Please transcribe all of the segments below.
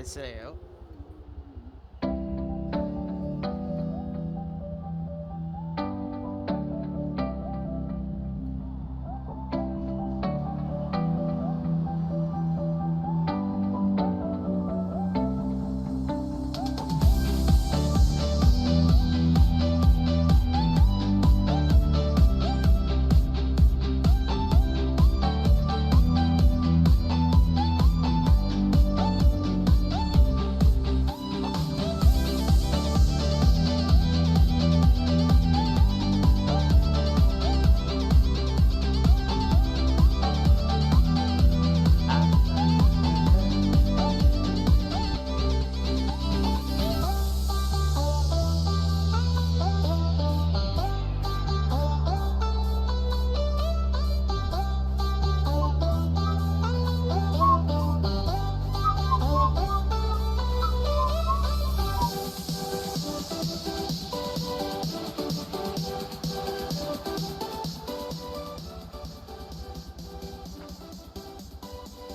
Haseo.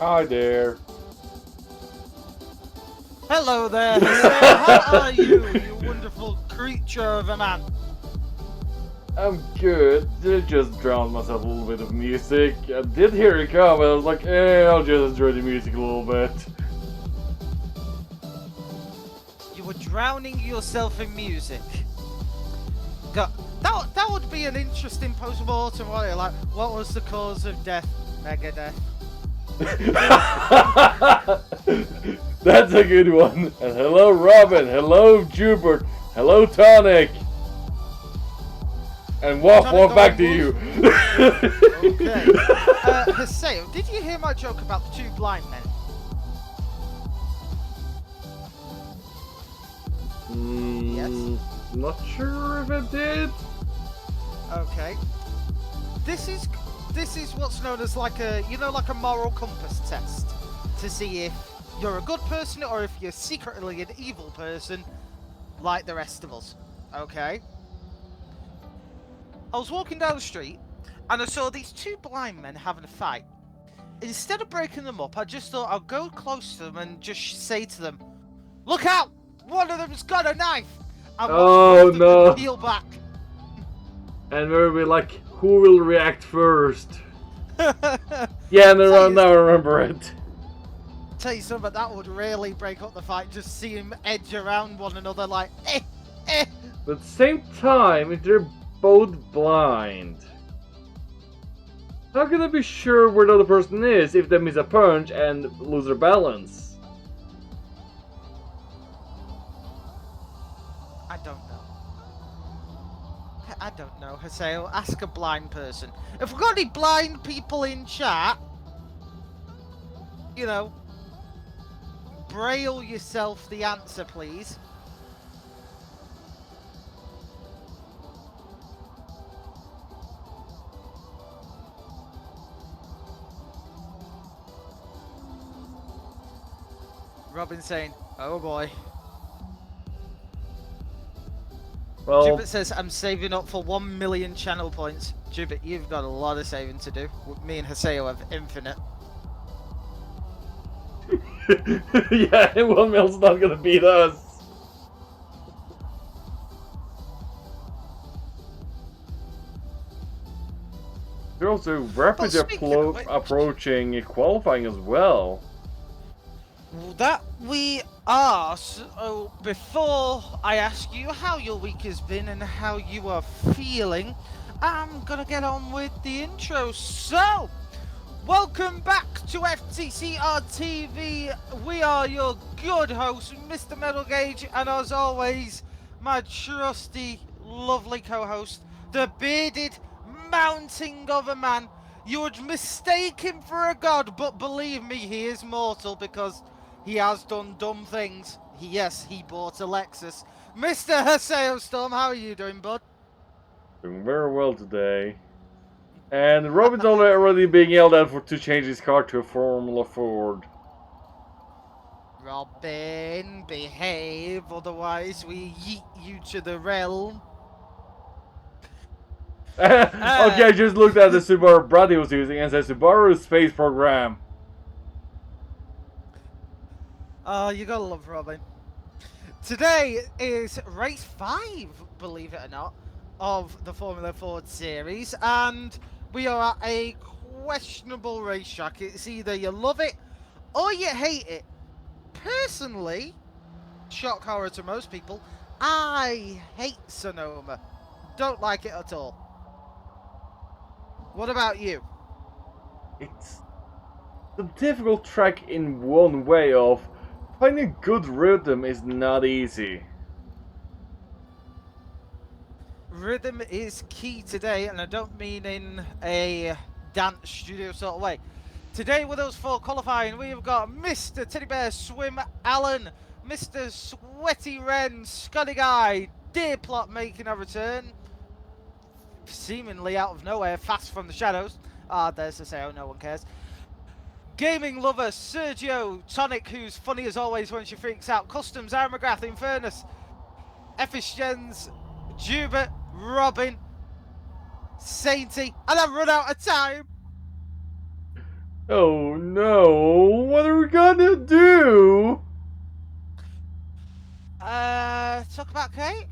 Hi there. Hello there, Haseo. How are you, you wonderful creature of a man? I'm good. Did just drown myself a little bit of music. I did hear it come, but I was like, I'll just enjoy the music a little bit. You were drowning yourself in music. God, that would be an interesting post-mortem, wouldn't it? Like, what was the cause of death? Megadeth. That's a good one. And hello, Robin. Hello, Jubert. Hello, Tonic. And walk back to you. Okay. Haseo, did you hear my joke about the two blind men? Yes. Not sure if it did. Okay. This is what's known as like a moral compass test to see if you're a good person or if you're secretly an evil person like the rest of us. Okay? I was walking down the street and I saw these two blind men having a fight. Instead of breaking them up, I just thought I'd go close to them and just say to them, "Look out! One of them's got a knife!" And Oh no! Peel back. And we'll be like, who will react first? Yeah, no, now I remember it. Tell you something, that would really break up the fight. Just see him edge around one another like, eh. But at the same time, if they're both blind, how can I be sure where the other person is if they miss a punch and lose their balance? I don't know, Haseo. Ask a blind person. If we've got any blind people in chat, braille yourself the answer, please. Robin saying, "Oh boy." Well, Jubit says, "I'm saving up for 1 million channel points." Jubit, you've got a lot of saving to do. Me and Haseo have infinite. Yeah, 1 mill's not gonna beat us. They're also rapidly approaching qualifying as well. That we are. So before I ask you how your week has been and how you are feeling, I'm gonna get on with the intro. So, welcome back to FTCR TV. We are your good host, Mr. Metal Gauge, and as always, my trusty, lovely co-host, the bearded mounting of a man. You would mistake him for a god, but believe me, he is mortal because he has done dumb things. Yes, he bought a Lexus. Mr. Haseo Storm, how are you doing, bud? Doing very well today. And Robin's already being yelled at to change his car to a Formula Ford. Robin, behave, otherwise we yeet you to the realm. Okay, I just looked at the Subaru Brad he was using and said Subaru Space Program. Oh, you gotta love Robin. Today is race 5, believe it or not, of the Formula Ford series, and we are at a questionable racetrack. It's either you love it or you hate it. Personally, shock horror to most people, I hate Sonoma. Don't like it at all. What about you? It's a difficult track in one way of finding good rhythm is not easy. Rhythm is key today, and I don't mean in a dance studio sort of way. Today with us for qualifying, we've got Mr. Teddy Bear Swim Allen, Mr. Sweaty Wren Scotty Guy, Deer Plot making a return, seemingly out of nowhere, fast from the shadows. There's to say, oh, no one cares. Gaming lover Sergio Tonic, who's funny as always when she freaks out. Customs Aaron McGrath, Infernus, Efficiens, Jubert, Robin, Sainty, and I've run out of time. Oh no, what are we gonna do? Talk about cake?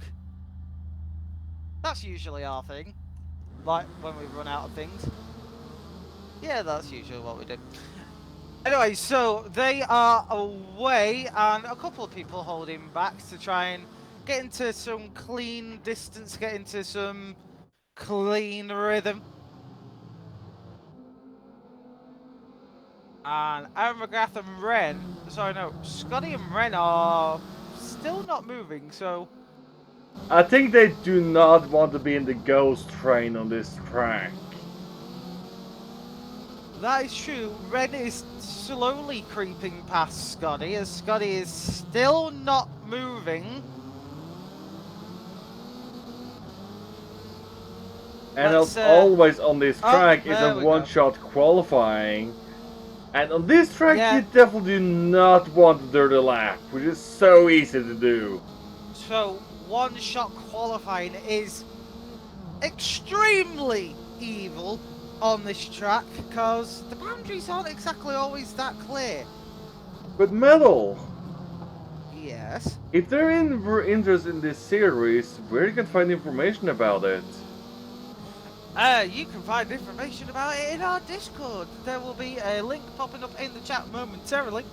That's usually our thing. Like when we run out of things. Yeah, that's usually what we do. Anyway, so they are away, and a couple of people holding back to try and get into some clean distance, get into some clean rhythm. And Aaron McGrath and Ren, sorry, no, Scotty and Ren are still not moving, so I think they do not want to be in the ghost train on this track. that is true. Ren is slowly creeping past Scotty, as Scotty is still not moving. And Let's, always on this track is there a we one-shot qualifying. And on this track Yeah. you definitely do not want to do the lap, which is so easy to do. So, one-shot qualifying is extremely evil on this track, because the boundaries aren't exactly always that clear. But Metal, Yes. if they're interested in this series, where you can find information about it? You can find information about it in our Discord. There will be a link popping up in the chat momentarily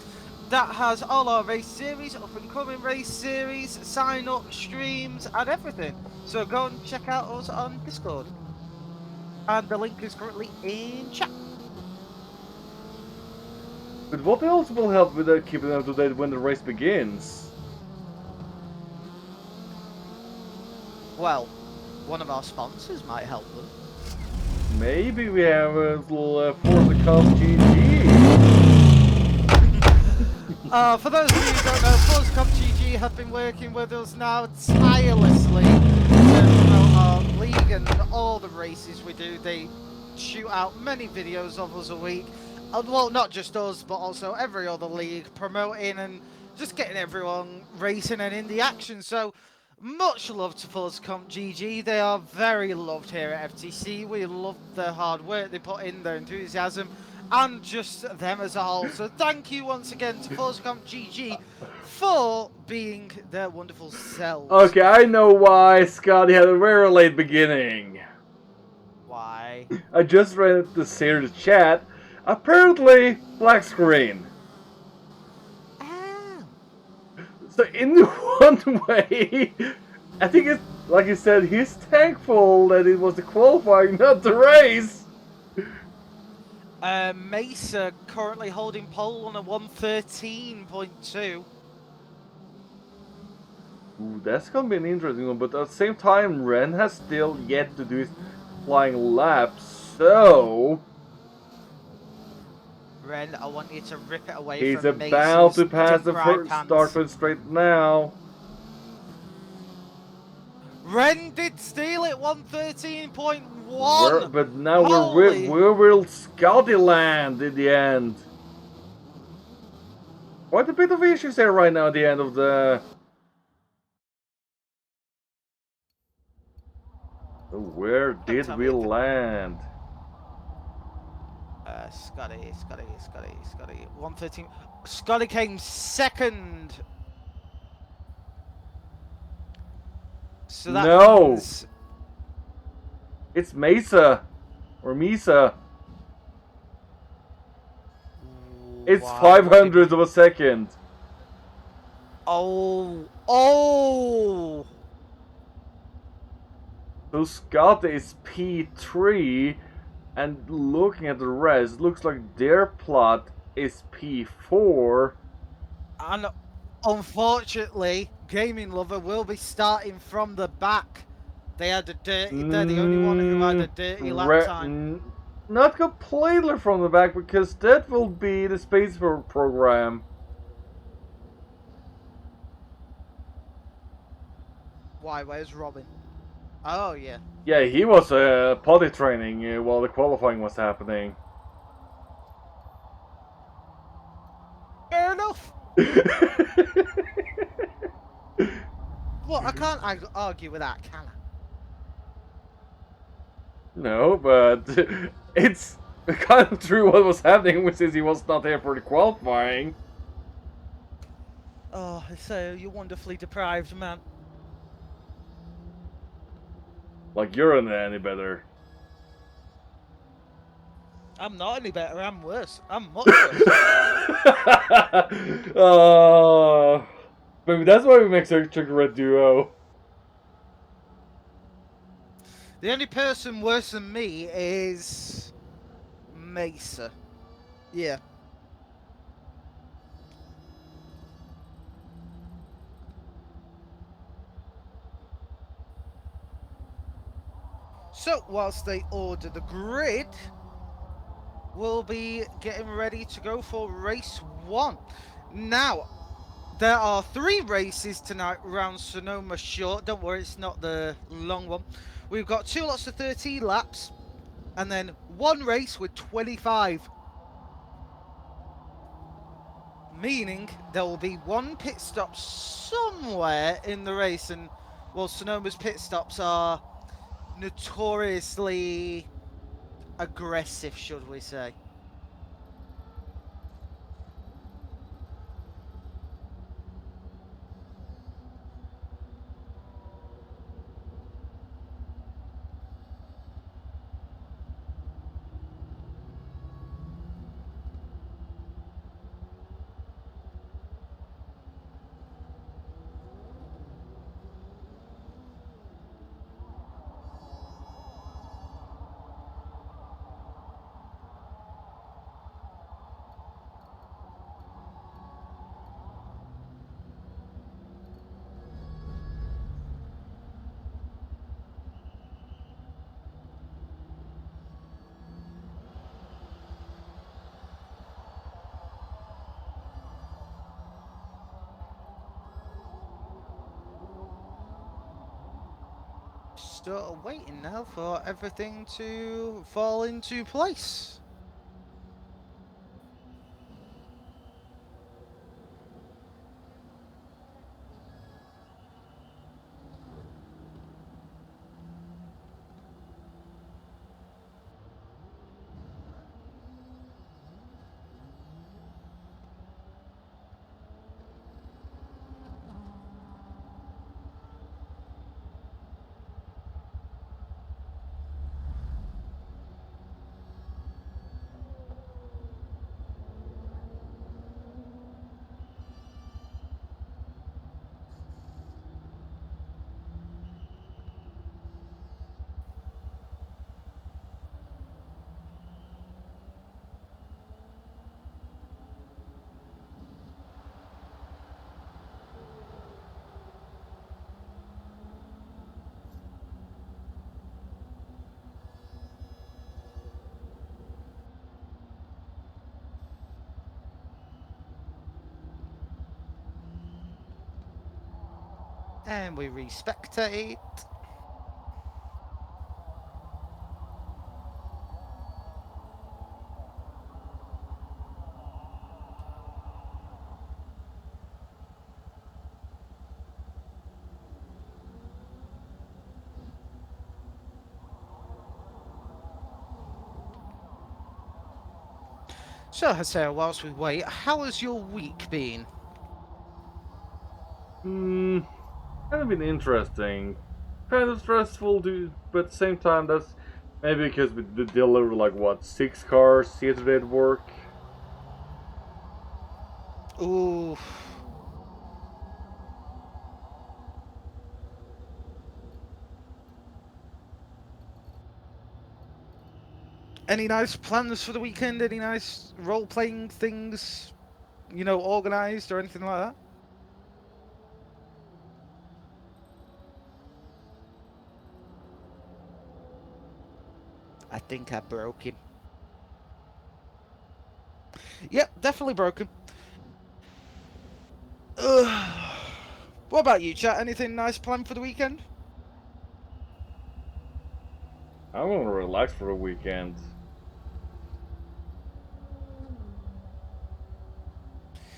that has all our race series, up and coming race series, sign up, streams, and everything. So go and check out us on Discord. And the link is currently in chat. But what else will help with keeping up to date when the race begins? Well, one of our sponsors might help them. Maybe we have a little Forza Cup GG. For those of you who don't know, Forza Cup GG have been working with us now tirelessly to promote our league and all the races we do. They shoot out many videos of us a week. Well, not just us, but also every other league, promoting and just getting everyone racing and in the action. So, much love to Forza Comp GG. They are very loved here at FTC. We love their hard work they put in, their enthusiasm, and just them as a whole. So thank you once again to Forza Comp GG for being their wonderful selves. Okay, I know why Scotty had a very late beginning. Why? I just read the series chat. Apparently, black screen. Ah. So in one way, I think it's like you said, he's thankful that it was the qualifying, not the race. Mesa currently holding pole on a 113.2. Ooh, that's gonna be an interesting one, but at the same time, Ren has still yet to do his flying laps, so Ren, I want you to rip it away he's from about Mesa's to pass the dry first pants. start straight now. Ren did steal it, 113.1. But now Holy. where will Scotty land in the end? Quite a bit of issues there right now at the end of the... So where did we land? Scotty. 113. Scotty came second. So that No! means. It's Mesa. Or Misa. It's Why? What do you 500 mean? of a second. Oh. Oh! So Scott is P3, and looking at the rest, looks like their plot is P4. And unfortunately, Gaming Lover will be starting from the back. They're the only one who had a dirty lap time. Not completely from the back, because that will be the space program. Why? Where's Robin? Oh, yeah. Yeah, he was potty training while the qualifying was happening. Fair enough. Well, I can't argue with that, can I? No, but it's kind of true what was happening since he was not there for the qualifying. Oh, so you're wonderfully deprived, man. Like, you're not any better. I'm not any better. I'm worse. I'm much worse. Maybe that's why we make such a great duo. The only person worse than me is Mesa. Yeah. So, whilst they order the grid, we'll be getting ready to go for race 1. Now, there are 3 races tonight around Sonoma Short. Don't worry, it's not the long one. We've got 2 lots of 13 laps, and then 1 race with 25. Meaning there will be 1 pit stop somewhere in the race, and well, Sonoma's pit stops are notoriously aggressive, should we say. Still waiting now for everything to fall into place. And we respectate. So, Haseo, whilst we wait, how has your week been? Hmm, kind of been interesting. Kind of stressful, but at the same time, that's maybe because we did deliver like what 6 cars yesterday at work. Ooh. Any nice plans for the weekend? Any nice role-playing things, organised or anything like that? I think I broke him. Yep, definitely broken. Ugh. What about you, chat? Anything nice planned for the weekend? I want to relax for the weekend.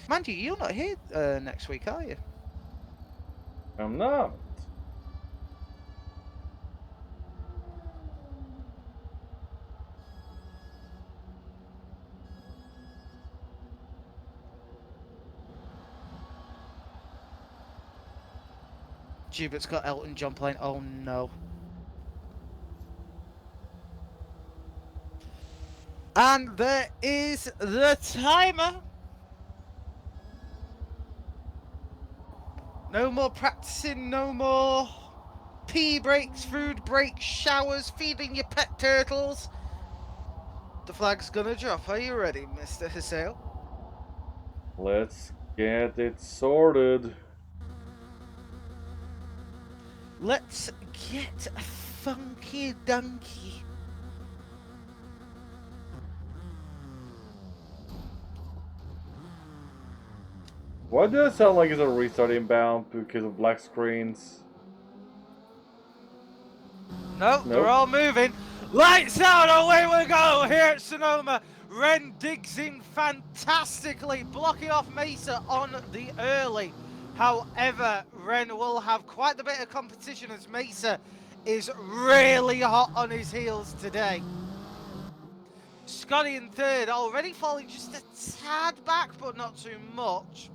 Mind you, you're not here next week, are you? I'm not. Jubert's got Elton John playing. Oh no. And there is the timer. No more practicing, no more pee breaks, food breaks, showers, feeding your pet turtles. The flag's gonna drop. Are you ready, Mr. Hiseo? Let's get it sorted. Let's get funky dunky. Why does it sound like it's a restart inbound because of black screens? Nope, they're Nope. all moving. Lights out, away we go here at Sonoma. Ren digs in fantastically, blocking off Mesa on the early. However, Ren will have quite a bit of competition as Mesa is really hot on his heels today. Scotty in third, already falling just a tad back, but not too much.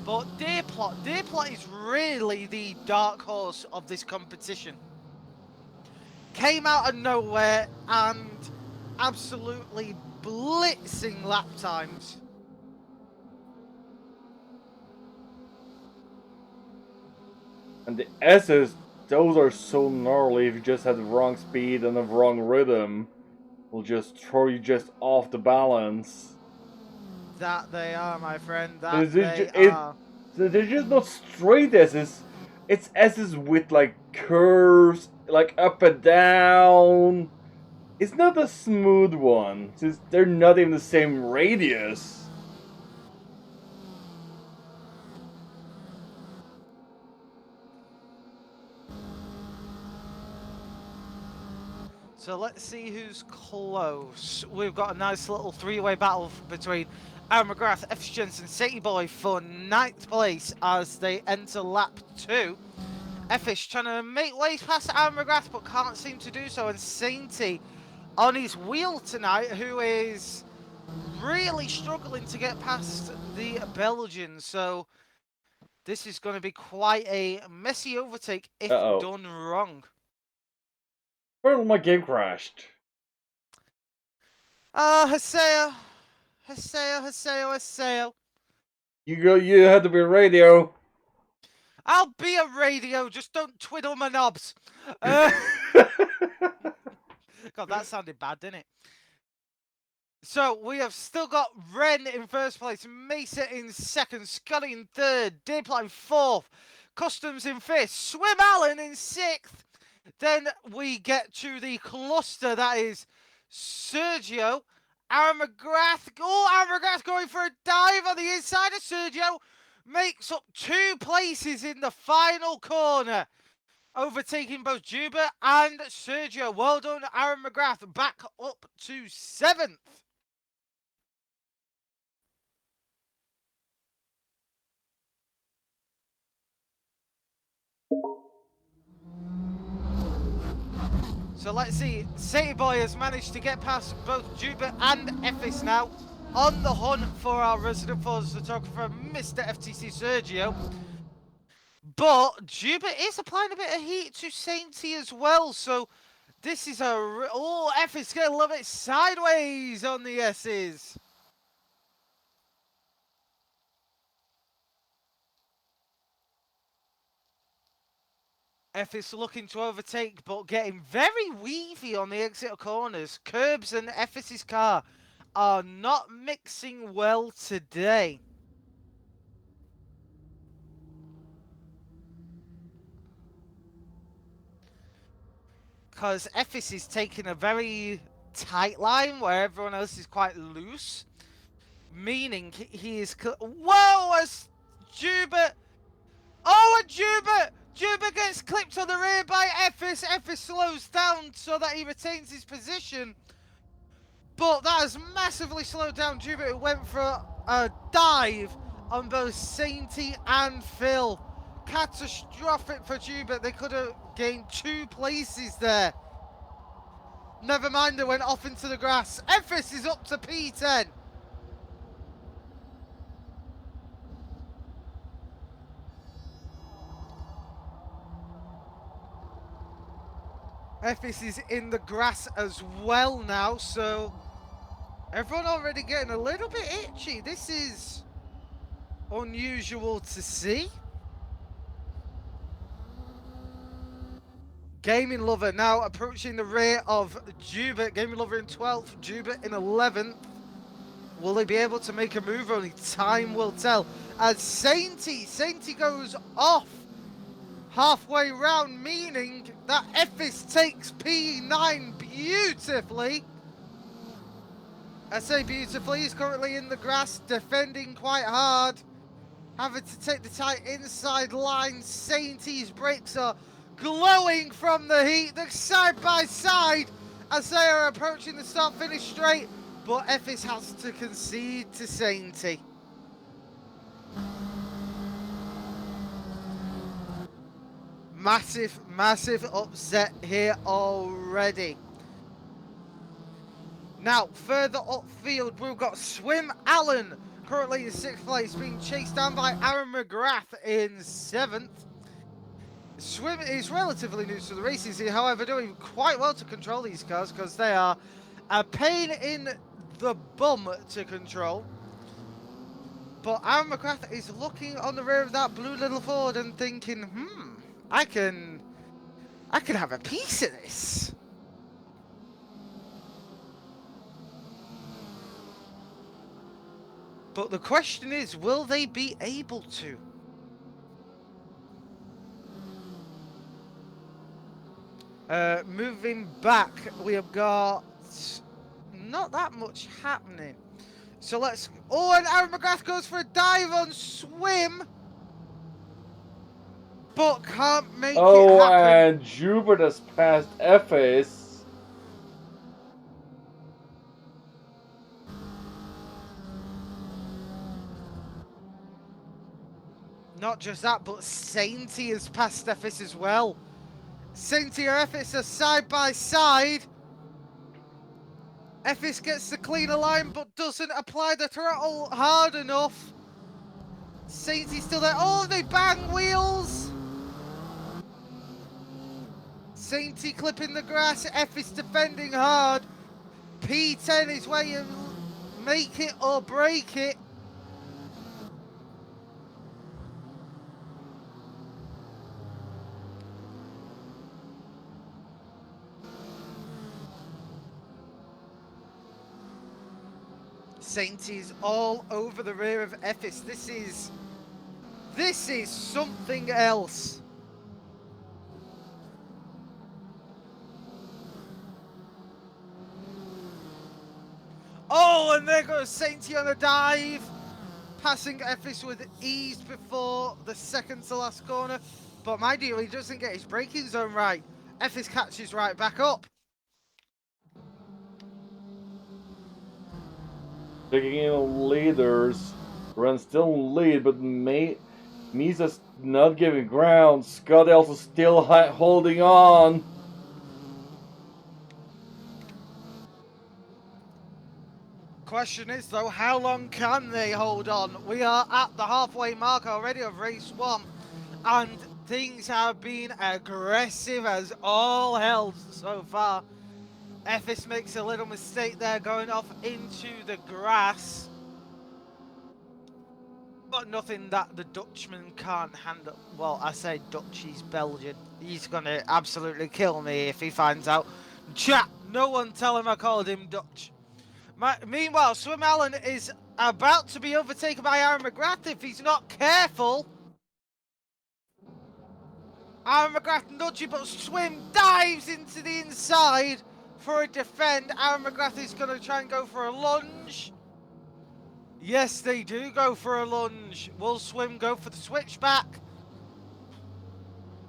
But Deerplot is really the dark horse of this competition. Came out of nowhere and absolutely blitzing lap times. And the S's, those are so gnarly if you just had the wrong speed and the wrong rhythm. Will just throw you just off the balance. That they are, my friend, that It's, they it, are. they're just not straight S's. It's S's with like curves, like up and down. It's not a smooth one, since they're not even the same radius. So let's see who's close. We've got a nice little three-way battle between Aaron McGrath, F. Jensen, Sadie Boy for 9th place as they enter lap 2. Effish trying to make ways past Aaron McGrath but can't seem to do so, and Sainty on his wheel tonight, who is really struggling to get past the Belgians. So this is going to be quite a messy overtake if Uh-oh. done wrong. Well, my game crashed. Haseo. Haseo. You had to be radio. I'll be a radio, just don't twiddle my knobs. God, that sounded bad, didn't it? So we have still got Ren in first place, Mesa in second, Scully in third, Deerplot in fourth, Customs in fifth, Swim Allen in sixth. Then we get to the cluster that is Sergio, Aaron McGrath. Oh, Aaron McGrath going for a dive on the inside of Sergio. Makes up 2 places in the final corner, overtaking both Juba and Sergio. Well done, Aaron McGrath, back up to 7th. So let's see. City Boy has managed to get past both Jubit and Ephes now. On the hunt for our resident photos photographer, Mr. FTC Sergio. But Jubit is applying a bit of heat to Sainty as well. So this is a... Oh, Ephes going to love it sideways on the S's. Ephes looking to overtake, but getting very weavy on the exit corners. Curbs and Ephes' car are not mixing well today. Because Ephes is taking a very tight line where everyone else is quite loose. Meaning he is... Whoa! Jubit... Oh, and Jubit! Jubit gets clipped on the rear by Ephes. Ephes slows down so that he retains his position. But that has massively slowed down Jubit, who went for a dive on both Sainty and Phil. Catastrophic for Jubit. They could have gained 2 places there. Never mind, they went off into the grass. Ephes is up to P10. Ephes is in the grass as well now, so everyone already getting a little bit itchy. This is unusual to see. Gaming Lover now approaching the rear of Jubit. Gaming Lover in 12th, Jubit in 11th. Will they be able to make a move? Only time will tell. As Sainty goes off halfway round, meaning that Ephes takes P9 beautifully. I say beautifully, he's currently in the grass, defending quite hard. Having to take the tight inside line. Sainty's brakes are glowing from the heat. They're side by side as they are approaching the start-finish straight. But Ephes has to concede to Sainty. Massive, massive upset here already. Now, further upfield, we've got Swim Allen, currently in 6th place, being chased down by Aaron McGrath in 7th. Swim is relatively new to the racing scene, however, doing quite well to control these cars because they are a pain in the bum to control. But Aaron McGrath is looking on the rear of that blue little Ford and thinking, I can have a piece of this. But the question is, will they be able to? Moving back, we have got not that much happening. So let's... Oh, and Aaron McGrath goes for a dive on Swim. But can't make it happen. Oh, and Jubit has passed Ephes. Not just that, but Sainty has passed Ephes as well. Sainty or Ephes are side by side. Ephes gets the cleaner line, but doesn't apply the throttle hard enough. Sainty's still there. Oh, they bang wheels. Sainty clipping the grass. Ephes defending hard. P10 is where you make it or break it. Sainty's all over the rear of Ephes. This is something else. Oh, and there goes Sainty on a dive. Passing Ephes with ease before the second to last corner. But my dear, he doesn't get his braking zone right. Ephes catches right back up. Taking in leaders. Run still in lead, but Misa's not giving ground. Scott also still holding on. Question is, though, how long can they hold on? We are at the halfway mark already of race 1, and things have been aggressive as all hell so far. Effis makes a little mistake there, going off into the grass. But nothing that the Dutchman can't handle. Well, I say Dutch, he's Belgian. He's gonna absolutely kill me if he finds out. Chat, no one tell him I called him Dutch. Meanwhile, Swim Allen is about to be overtaken by Aaron McGrath if he's not careful. Aaron McGrath nudging, but Swim dives into the inside for a defend. Aaron McGrath is going to try and go for a lunge. Yes, they do go for a lunge. Will Swim go for the switchback?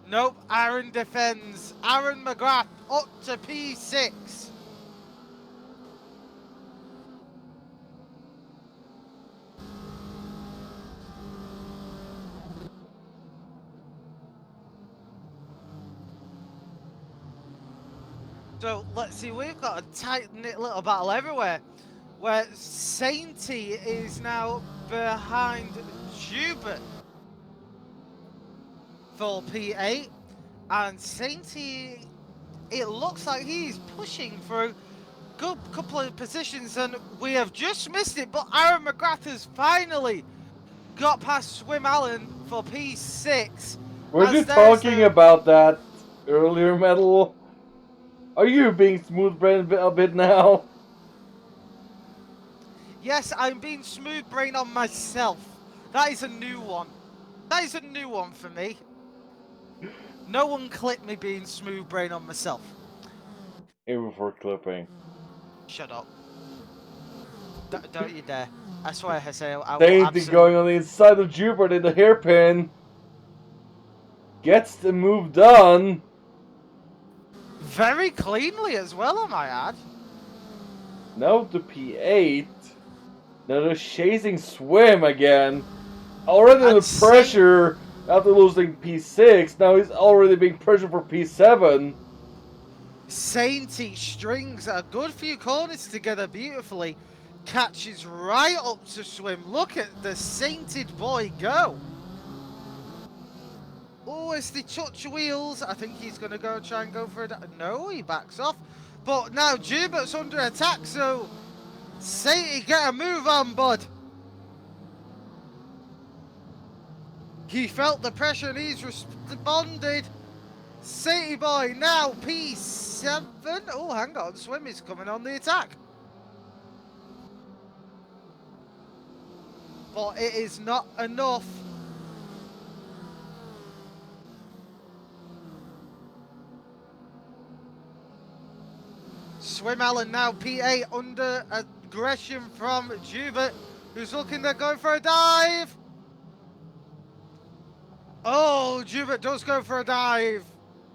Nope, Aaron defends. Aaron McGrath up to P6. So let's see, we've got a tight-knit little battle everywhere, where Sainty is now behind Jubert for P8, and Sainty, it looks like he's pushing for a good couple of positions, and we have just missed it, but Aaron McGrath has finally got past Swim Allen for P6. Were you talking about that earlier, Metal? Are you being smooth-brained a bit now? Yes, I'm being smooth-brained on myself. That is a new one. That is a new one for me. No one clipped me being smooth-brained on myself. Even for clipping. Shut up. Don't you dare. I swear, Haseo, I will Same absolutely... thing going on the inside of Jupiter in the hairpin. Gets the move done. Very cleanly as well, I might add. Now to P8. Now they're chasing Swim again. Already under pressure after losing P6. Now he's already being pressured for P7. Sainty strings a good few corners together beautifully. Catches right up to Swim. Look at the sainted boy go. Oh, as they touch wheels, I think he's going to go try and go for it. No, he backs off. But now Jubert's under attack, so Sainty, get a move on, bud. He felt the pressure and he's responded. Sainty boy now P7. Oh, hang on, Swim is coming on the attack. But it is not enough. Swim Allen now P8 under aggression from Jubert, who's looking to go for a dive. Oh, Jubert does go for a dive.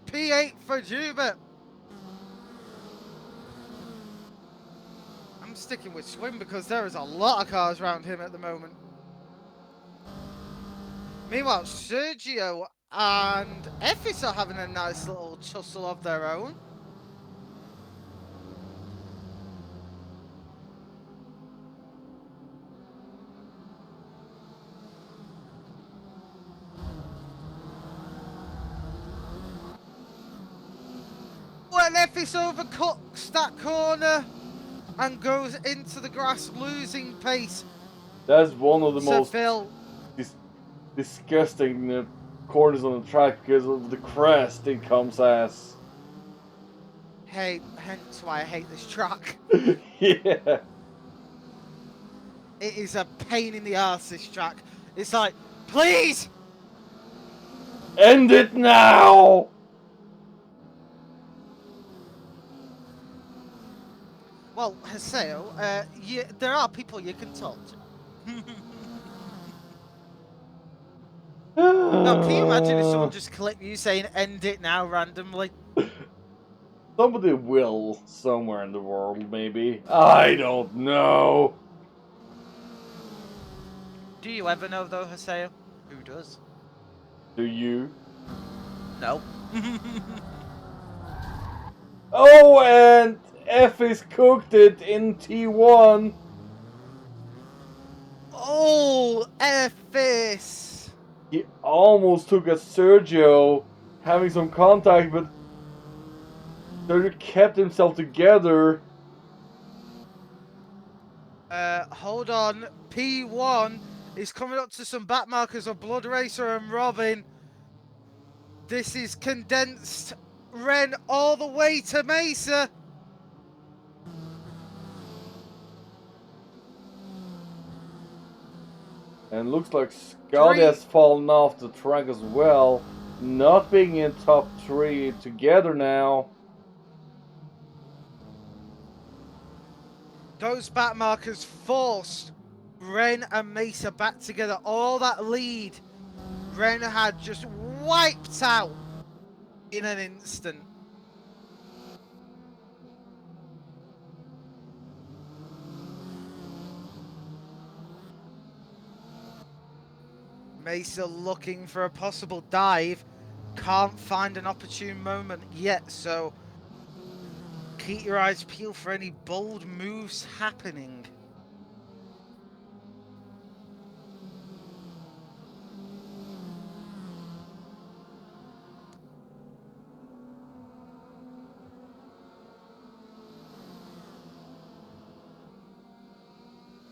P8 for Jubert. I'm sticking with Swim because there is a lot of cars around him at the moment. Meanwhile, Sergio and Effis are having a nice little tussle of their own. Well, Effis overcuts that corner and goes into the grass, losing pace. That's one of the most Phil, disgusting corners on the track because of the crest it comes as. Hey, hence why I hate this track. Yeah. It is a pain in the ass, this track. It's like, please! End it now! Well, Haseo, there are people you can talk to. Now, can you imagine if someone just clipped you saying end it now randomly? Somebody will somewhere in the world, maybe. I don't know. Do you ever know, though, Haseo? Who does? Do you? No. Oh, and Effis cooked it in T1. Oh, Ephes! He almost took a Sergio having some contact, but Sergio kept himself together. Hold on. P1 is coming up to some back markers of Blood Racer and Robin. This is condensed Ren all the way to Mesa. And looks like Scott has fallen off the track as well. Not being in top 3 together now. Those back markers forced Ren and Mesa back together. All that lead Ren had just wiped out in an instant. Mesa looking for a possible dive. Can't find an opportune moment yet, so keep your eyes peeled for any bold moves happening.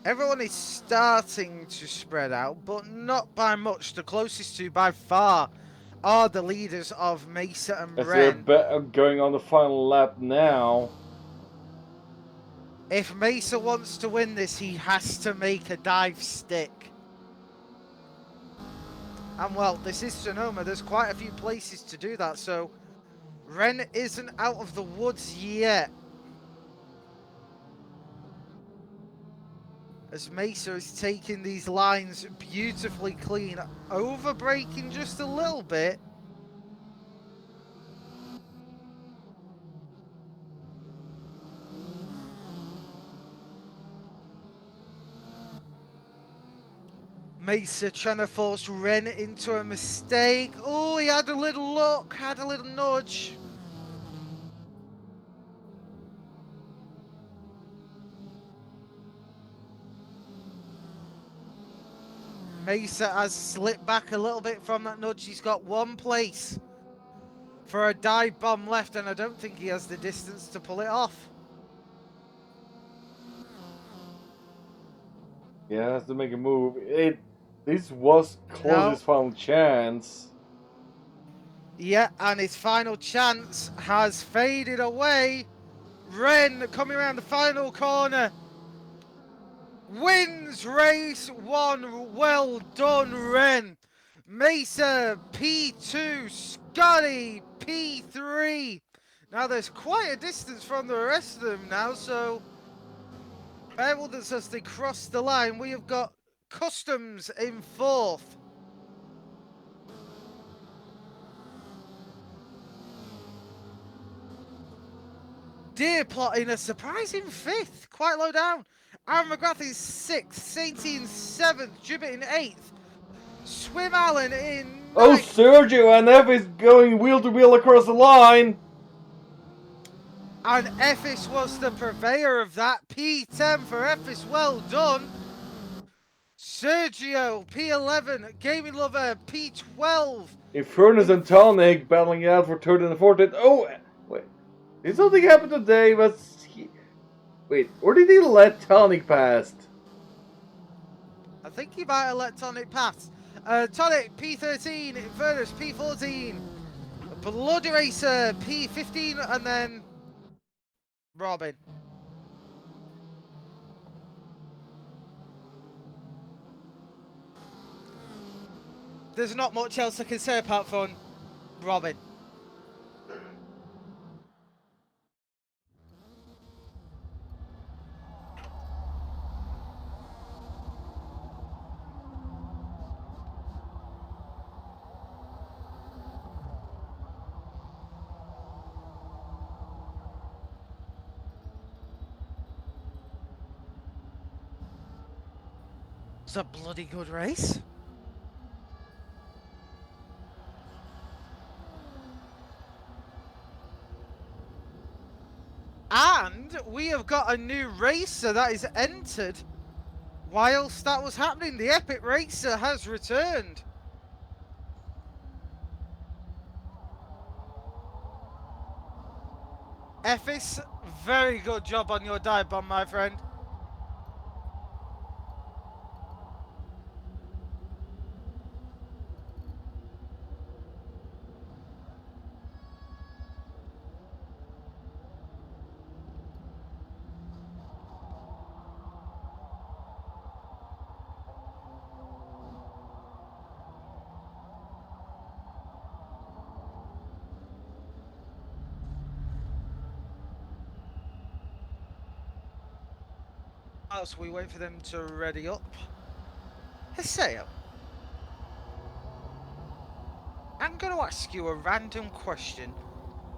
Everyone is starting to spread out, but not by much. The closest to by far are the leaders of Mesa and As Ren. they're going on the final lap now. If Mesa wants to win this, he has to make a dive stick. And well, this is Sonoma. There's quite a few places to do that, so Ren isn't out of the woods yet. As Mesa is taking these lines beautifully clean, over braking just a little bit. Mesa trying to force Ren into a mistake. Oh, he had a little look, had a little nudge. Mesa has slipped back a little bit from that nudge. He's got one place for a dive bomb left, and I don't think he has the distance to pull it off. Yeah, has to make a move. This was close his final chance. Yeah, and his final chance has faded away. Ren coming around the final corner. Wins race 1. Well done, Ren. Mesa P2, Scotty P3. Now there's quite a distance from the rest of them now, so bear with us as they cross the line. We have got Customs in 4th. Deer Plot in a surprising 5th, quite low down. Aaron McGrath is 6th, Sainty in 7th, Gibbet in 8th, Swim Allen in 9th. Oh, Sergio and F is going wheel to wheel across the line. And Ephes was the purveyor of that. P10 for Ephes, well done. Sergio, P11, Gaming Lover, P12. Infernus and Tonic battling it out for 3rd and 4th. Oh, wait. Did something happen today? Wait, or did he let Tonic past? I think he might have let Tonic pass. Tonic, P13, Infernus, P14. Bloody Racer, P15, and then Robin. There's not much else I can say apart from Robin. It's a bloody good race. And we have got a new racer that is entered whilst that was happening, the Epic Racer has returned. Ephes, very good job on your dive bomb, my friend. Whilst we wait for them to ready up, Haseo, I'm going to ask you a random question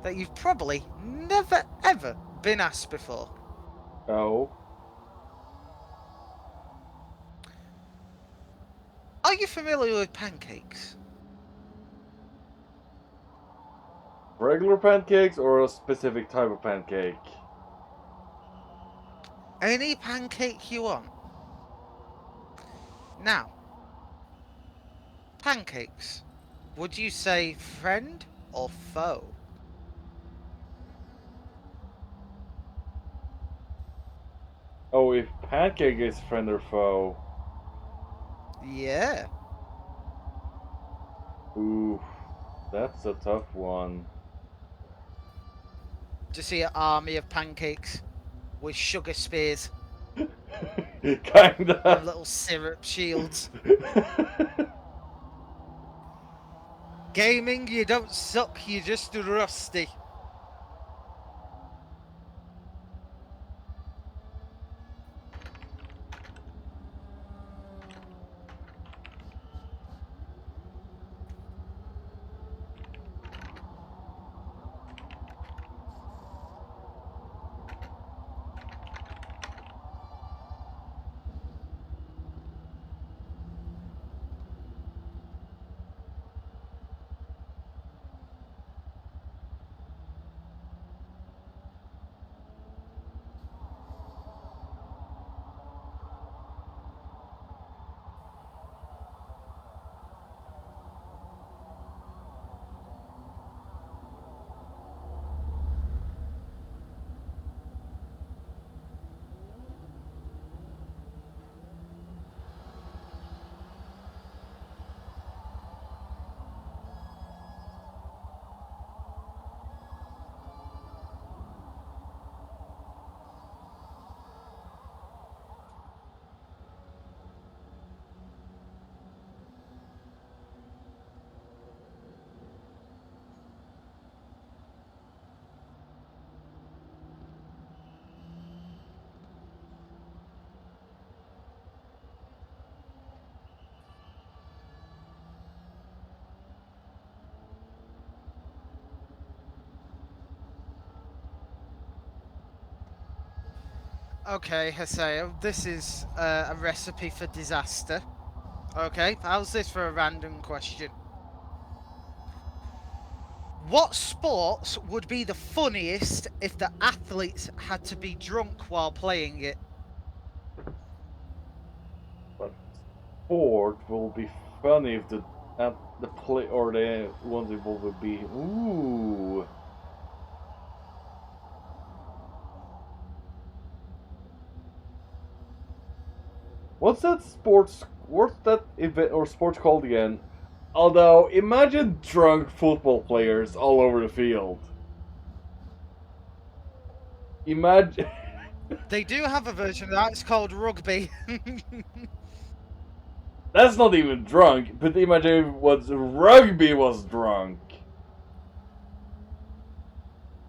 that you've probably never ever been asked before. Oh. Are you familiar with pancakes? Regular pancakes or a specific type of pancake? Any pancake you want. Now, pancakes. Would you say friend or foe? Oh, if pancake is friend or foe. Yeah. Ooh, that's a tough one. To see an army of pancakes with sugar spears Kinda. and little syrup shields. Gaming, you don't suck, you're just rusty. Okay, Haseo, this is a recipe for disaster. Okay, how's this for a random question? What sports would be the funniest if the athletes had to be drunk while playing it? But sport will be funny if the play or the ones involved would be ooh. What's that event or sports called again? Although imagine drunk football players all over the field. Imagine. They do have a version of that, it's called rugby. That's not even drunk, but imagine what rugby was drunk.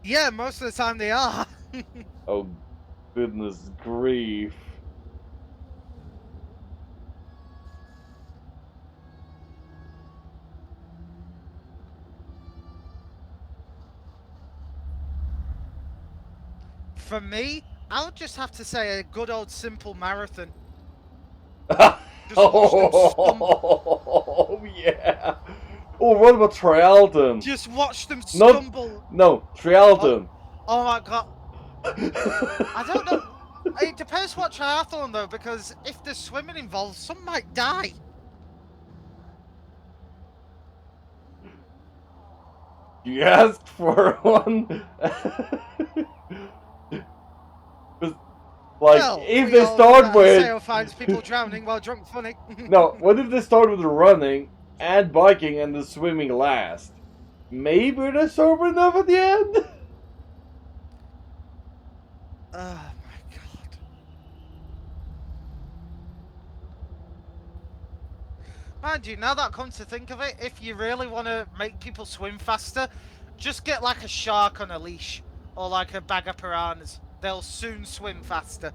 Yeah, most of the time they are. Oh, goodness grief. For me, I would just have to say a good old simple marathon. Just watch them stumble. Oh, yeah. Oh, what about Trialton? Just watch them stumble. No, Trialton. Oh my god. I don't know. It depends what triathlon though, because if there's swimming involved, some might die. You asked for one. Like, Well, if we they all know start that a with... sail finds people drowning while drunk funny. No, what if they start with running and biking and the swimming last? Maybe they're sober enough at the end? Oh my god. Mind you, now that I come to think of it, if you really want to make people swim faster, just get like a shark on a leash or like a bag of piranhas. They'll soon swim faster.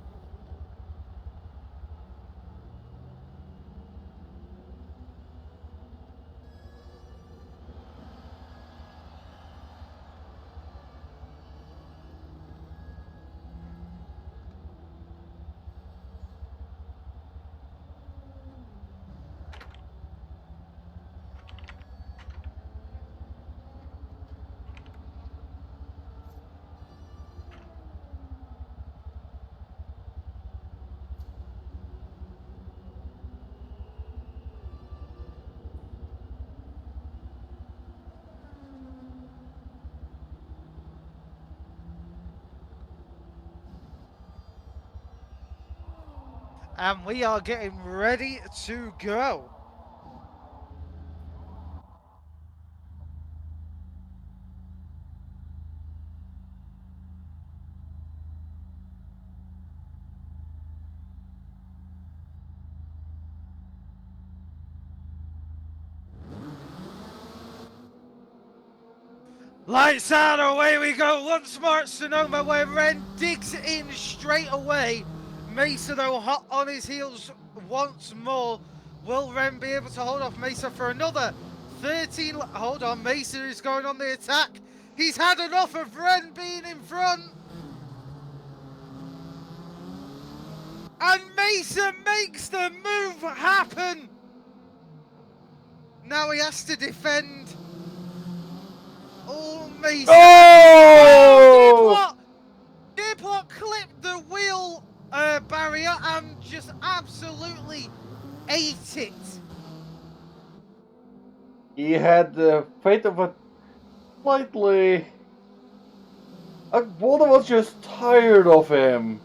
And we are getting ready to go. Lights out, away we go once more at Sonoma, where Ren digs in straight away. Mesa, though, hot on his heels once more. Will Ren be able to hold off Mesa for another 13? Hold on, Mesa is going on the attack. He's had enough of Ren being in front. And Mesa makes the move happen. Now he has to defend. Oh, Mesa. Oh! Dearplot clipped the wheel barrier and just absolutely ate it. He had the fate of a slightly... Walter was just tired of him.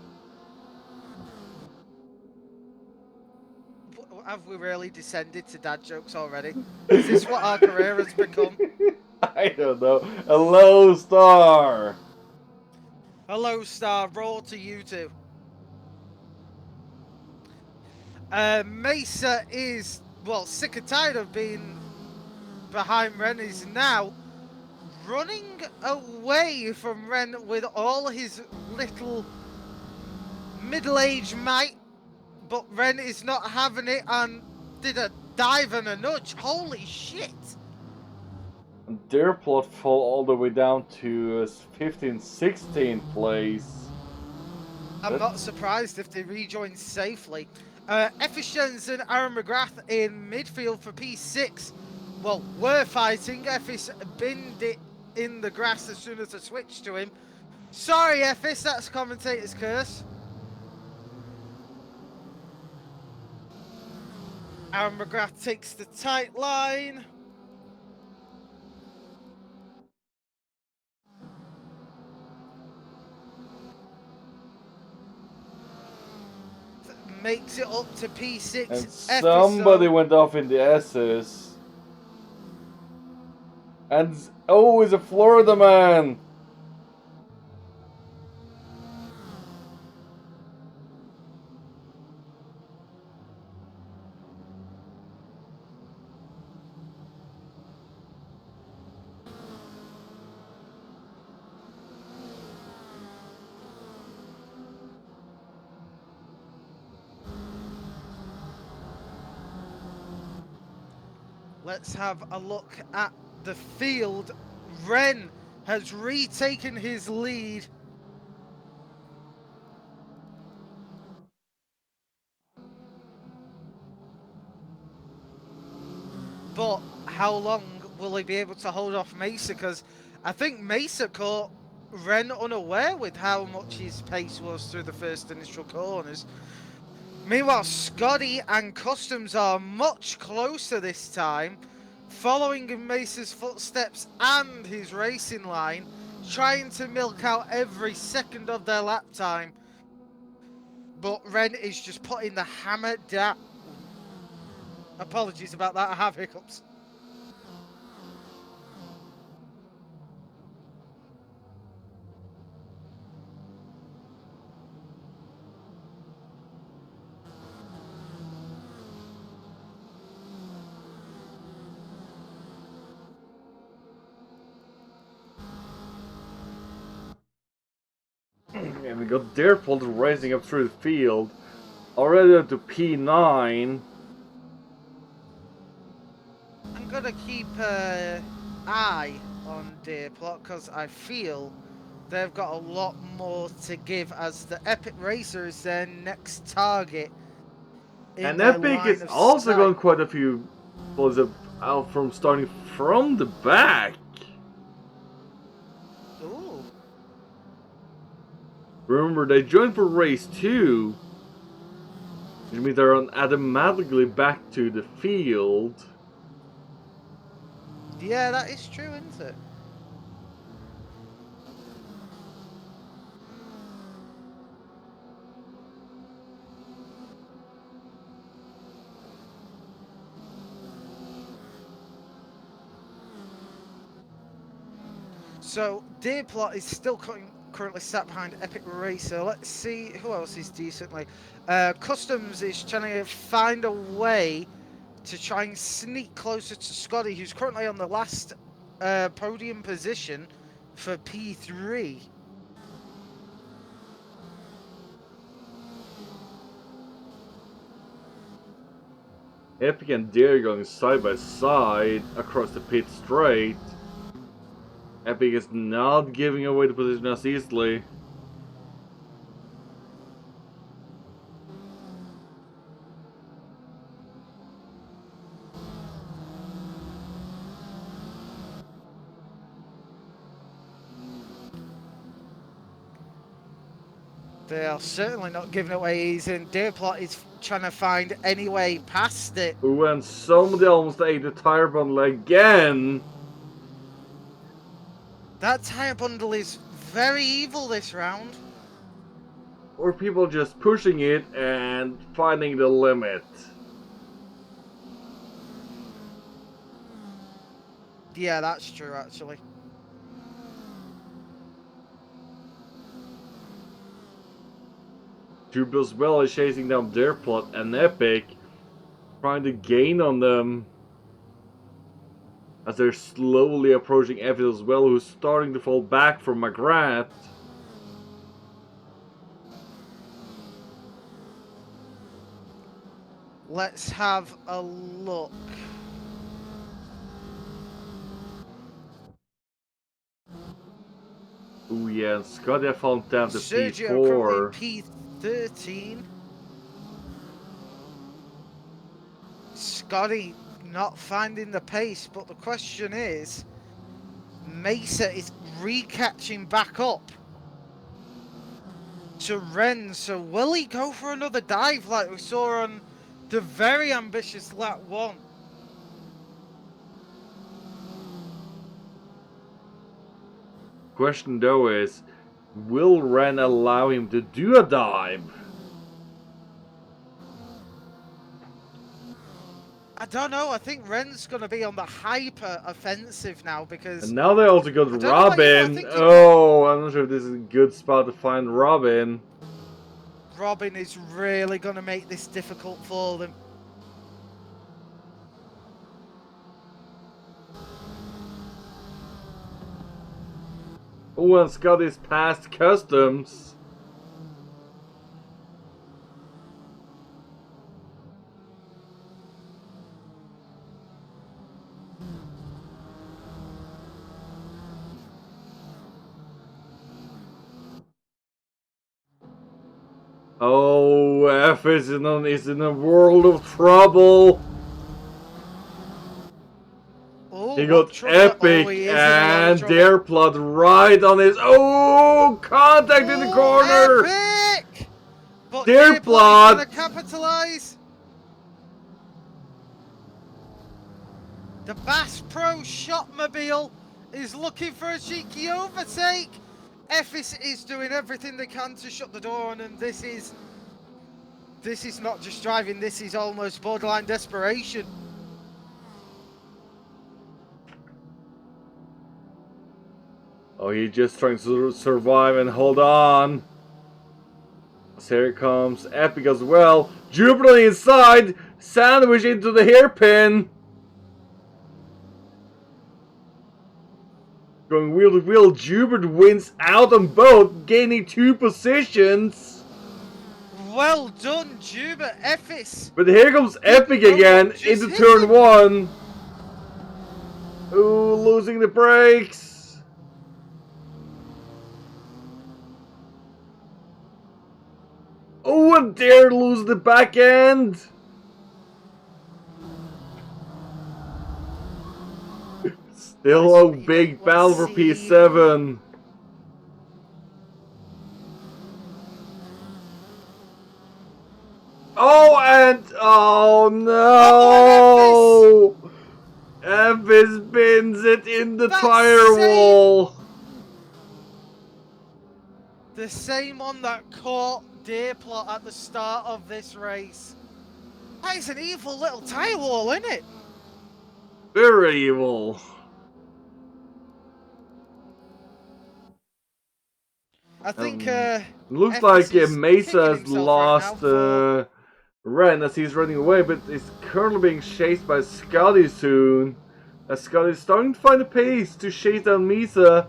Have we really descended to dad jokes already? Is this what our career has become? I don't know. A low star. Hello, Star. Roll to you two. Mesa is, well, sick and tired of being behind Ren. Is now running away from Ren with all his little middle-aged might. But Ren is not having it and did a dive and a nudge. Holy shit! Their plot fall all the way down to 15th, 16th place. I'm not surprised if they rejoin safely. Efficienz and Aaron McGrath in midfield for P6. Well, were fighting. Effis binned it in the grass as soon as I switched to him. Sorry, Effis, that's commentator's curse. Aaron McGrath takes the tight line. Makes it up to P6. And somebody went off in the S's. And oh, it's a Florida man. Let's have a look at the field. Ren has retaken his lead. But how long will he be able to hold off Mesa? Because I think Mesa caught Ren unaware with how much his pace was through the first initial corners. Meanwhile, Scotty and Customs are much closer this time, following in Mesa's footsteps and his racing line, trying to milk out every second of their lap time. But Ren is just putting the hammer down. Apologies about that, I have hiccups. And we got Deerpolt racing up through the field, already up to P9. I'm gonna keep an eye on Deerplot because I feel they've got a lot more to give as the Epic Racer is their next target. And Epic is also got quite a few balls out from starting from the back. Ooh. Remember, they joined for race 2, which means they're automatically back to the field. Yeah, that is true, isn't it? So, Deerplot is still currently sat behind Epic Racer. Let's see who else is decently. Customs is trying to find a way to try and sneak closer to Scotty, who's currently on the last podium position for P3. Epic and Deer going side by side across the pit straight. Epic is not giving away the position as easily. They are certainly not giving away easy, and Deerplot is trying to find any way past it. Ooh, and somebody almost ate the tire bundle again. That tire bundle is very evil this round. Or people just pushing it and finding the limit. Yeah, that's true, actually. Jubel's well is chasing down Deerplot and Epic, trying to gain on them as they're slowly approaching Epic as well, who's starting to fall back from McGrath. Let's have a look. Ooh yeah, and Scotty fallen down to Sergio P4. currently P13. Scotty not finding the pace, but the question is, Mesa is re-catching back up to Ren, so will he go for another dive like we saw on the very ambitious lap 1? Question though is, will Ren allow him to do a dive? I don't know. I think Ren's going to be on the hyper offensive now because... And now they also got Robin. Oh, I'm not sure if this is a good spot to find Robin. Robin is really going to make this difficult for them. Oh, and Scotty's past customs. Oh, F is in a world of trouble. Oh, He what got trouble? Oh, Epic he is in a lot of and trouble. their plot right on his. Oh, contact in the corner. Epic! But Their Deerplot is going plot. to capitalise. The Bass Pro Shopmobile is looking for a cheeky overtake. Effis is doing everything they can to shut the door on, and this is not just driving, this is almost borderline desperation. Oh, he's just trying to survive and hold on. So here comes Epic as well. Jupiter inside, sandwich into the hairpin. Going wheel to wheel, Jupiter wins out on both, gaining 2 positions. Well done, Juba Effis. But here comes Epic again into turn 1. Ooh, losing the brakes. Oh, and dare lose the back end. Still a big battle for P7. Oh, and oh no! Effis bins it in the tire wall. The same one that caught Deerplot at the start of this race. That is an evil little tire wall, isn't it? Very evil. I think looks like Mesa has lost Ren as he's running away, but is currently being chased by Scotty soon. As Scotty is starting to find a pace to chase down Mesa.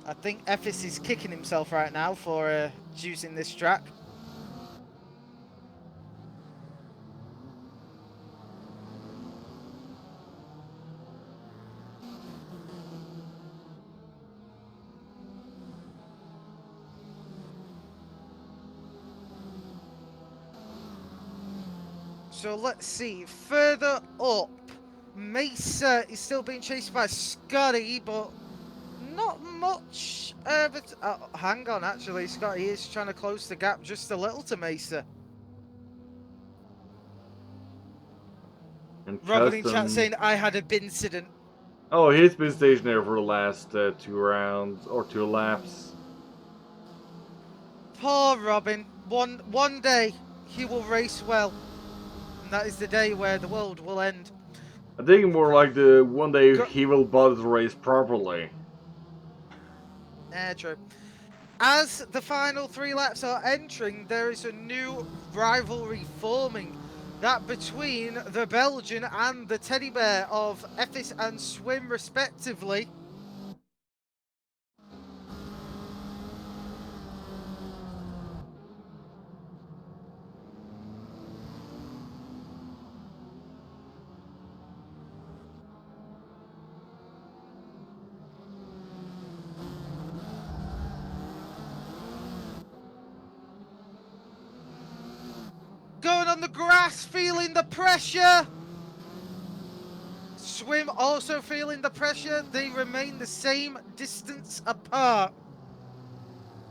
I think Effis is kicking himself right now for choosing this track. So let's see, further up, Mesa is still being chased by Scotty, but not much. Hang on, actually, Scotty is trying to close the gap just a little to Mesa. And Robert in chat saying, I had a bincident. Oh, he's been stationary for the last 2 rounds, or 2 laps. Poor Robin. One day, he will race well. And that is the day where the world will end. I think more like the one day he will bother to race properly. True. As the final 3 laps are entering, there is a new rivalry forming. That between the Belgian and the teddy bear of Effis and Swim respectively. Going on the grass, feeling the pressure. Swim also feeling the pressure. They remain the same distance apart.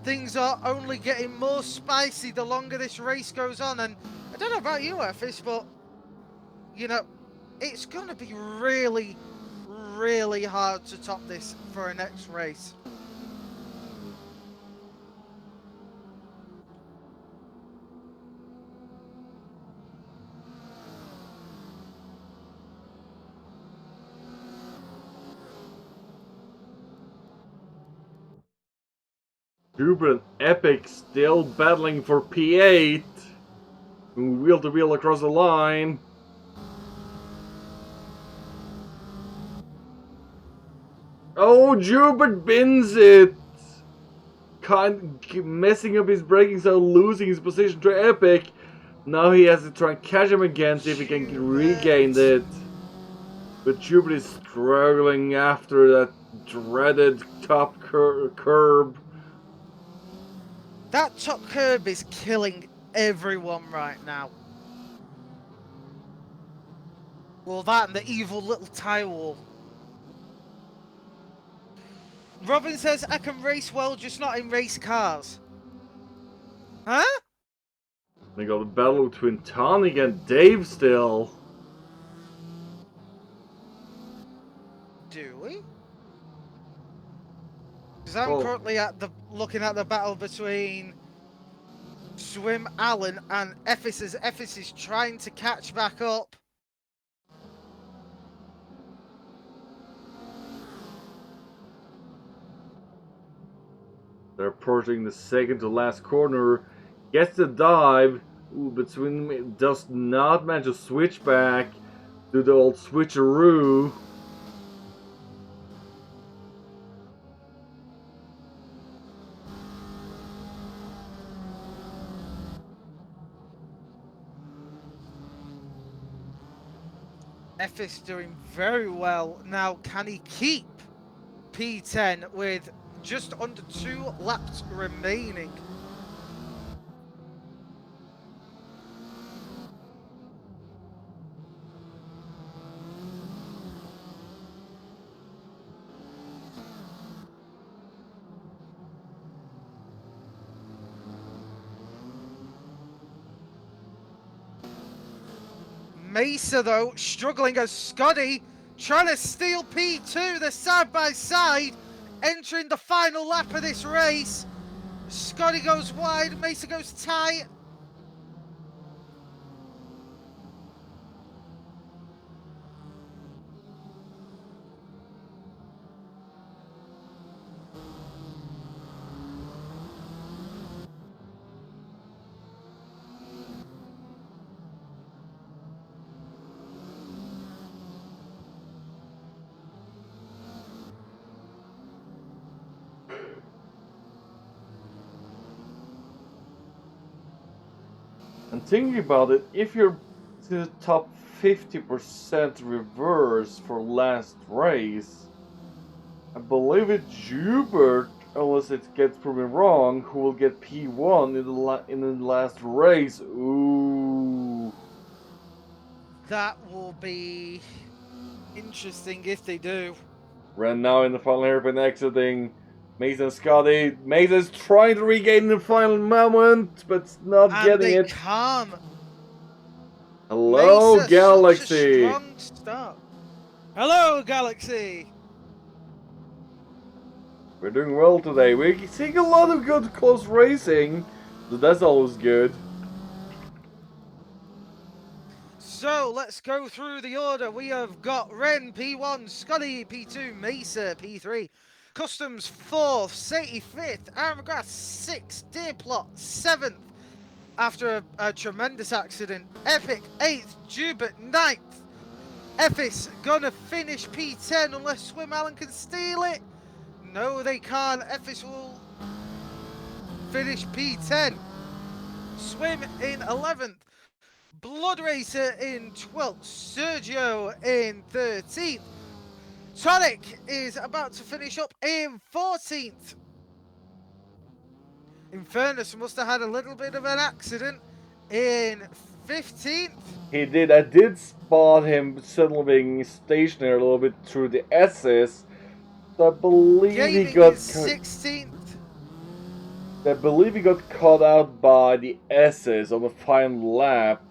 Things are only getting more spicy the longer this race goes on. And I don't know about you, Effis, but, you know, it's going to be really, really hard to top this for a next race. Super and Epic still battling for P8. Wheel to wheel across the line. Oh, Jubert bins it! Messing up his braking, so losing his position to Epic. Now he has to try and catch him again, see if he can regain it. But Jupiter is struggling after that dreaded top curb. That top curb is killing everyone right now. Well, that and the evil little tire wall. Robin says, I can race well, just not in race cars. Huh? We got a battle between Tonic and Dave still. Do we? Because I'm Oh, currently looking at the battle between Swim Allen and Ephes, as Ephes is trying to catch back up. they're approaching the second to last corner. Gets the dive. Ooh, but Swim does not manage to switch back. Do the old switcheroo. Ephes doing very well. Now, can he keep P10 with just under 2 laps remaining? Mesa, though, struggling as Scotty trying to steal P2. They're side by side, entering the final lap of this race. Scotty goes wide, Mesa goes tight. And thinking about it, if you're to the top 50% reverse for last race, I believe it's Jubert, unless it gets proven wrong, who will get P1 in the last race. Ooh. That will be interesting if they do. Ren now in the final hairpin exiting. Mason Scotty. Mason's trying to regain the final moment, but not And getting they it. can't. Hello, Mesa, Galaxy. such a strong start. Hello, Galaxy. We're doing well today. We're seeing a lot of good close racing, so that's always good. So let's go through the order. We have got Ren P1, Scotty P2, Mesa P3, Customs 4th, Sadie 5th, Armagrass 6th, Deerplot 7th after a tremendous accident, Epic 8th, Jubert 9th. Ephes gonna finish P10 unless Swim Allen can steal it. No, they can't. Ephes will finish P10. Swim in 11th. Blood Racer in 12th, Sergio in 13th. Tonic is about to finish up in 14th. Infernus must have had a little bit of an accident in 15th. He did. I did spot him suddenly being stationary a little bit through the S's. So I believe Gaming he got. is 16th. I believe he got caught out by the S's on the final lap.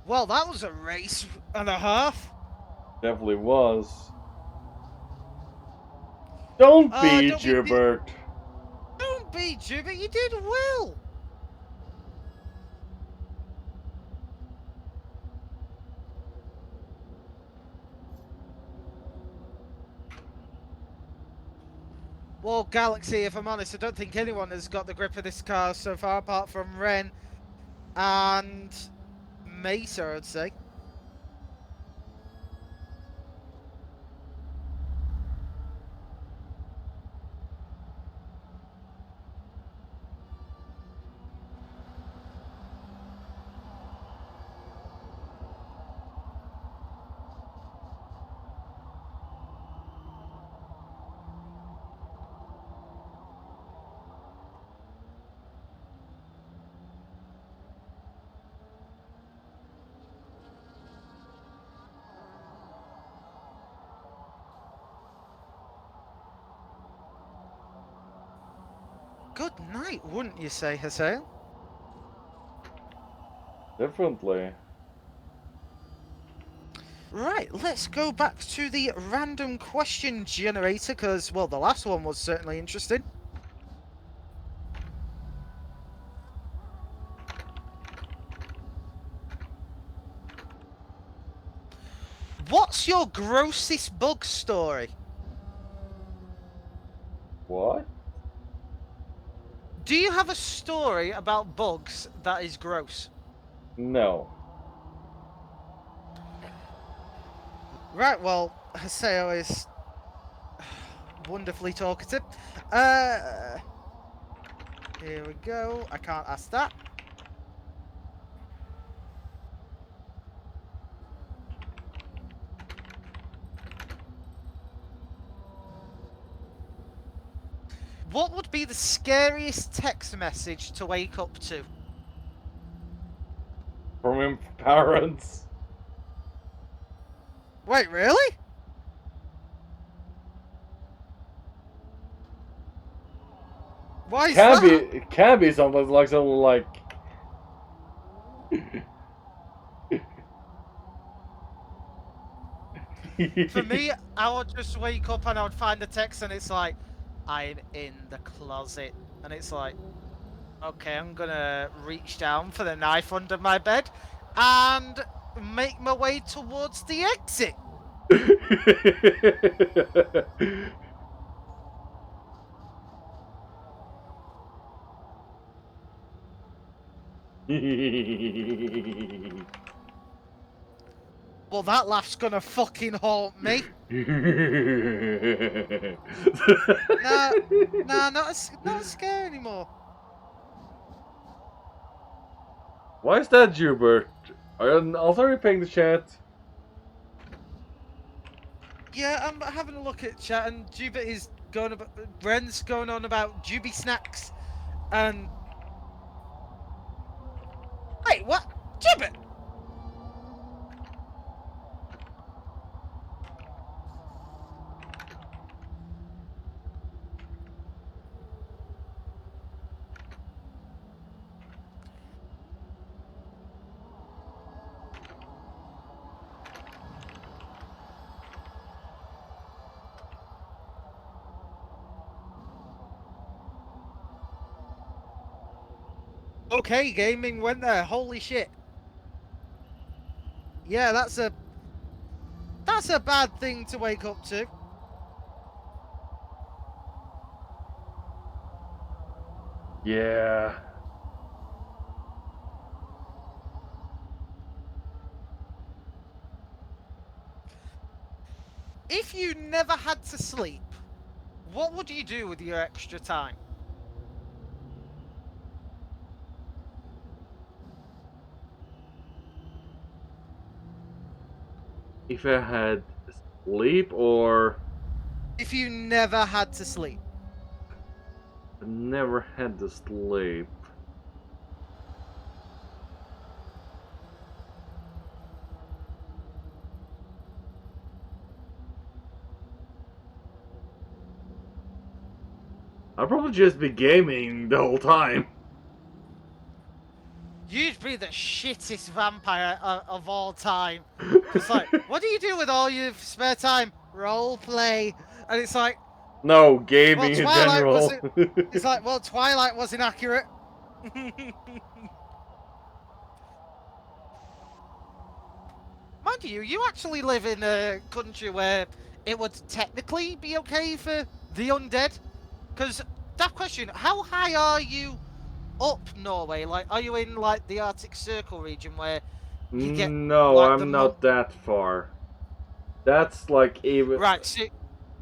Well, that was a race and a half. Definitely was. Don't be Don't be... Jubert. Don't be, Jubit. You did well. Well, Galaxy, if I'm honest, I don't think anyone has got the grip of this car so far, apart from Ren and Mesa, I'd say. Good night, wouldn't you say, Hassan? Definitely. Right, let's go back to the random question generator, because, well, the last one was certainly interesting. What's your grossest bug story? What? Do you have a story about bugs that is gross? No. Right, well, Haseo is wonderfully talkative. Here we go. I can't ask that. What would be the scariest text message to wake up to? From him parents. Wait, really? Why is that? It can be something like For me, I would just wake up and I would find the text and it's like, I'm in the closet. And it's like, okay, I'm gonna reach down for the knife under my bed and make my way towards the exit. Well, that laugh's gonna fucking haunt me. Nah, not scary anymore. Why is that, Jubert? Are you also repaying the chat? Yeah, I'm having a look at chat and Jubit is going about, Ren's going on about Juby snacks and... Wait, what? Jubit! Okay, gaming went there. Holy shit. Yeah, that's a bad thing to wake up to. Yeah. If you never had to sleep, what would you do with your extra time? If I had sleep or If you never had to sleep. never had to sleep. I'd probably just be gaming the whole time. You'd be the shittest vampire of all time. Because, like, what do you do with all your spare time? Role play. And it's like, No, well, gaming in Twilight general. wasn't. It's like, well, Twilight was inaccurate. Mind you, you actually live in a country where it would technically be okay for the undead. Because, that question, how high are you up Norway? Like, are you in, like, the Arctic Circle region where you get, No, like, the I'm month? not that far. That's like even. Right,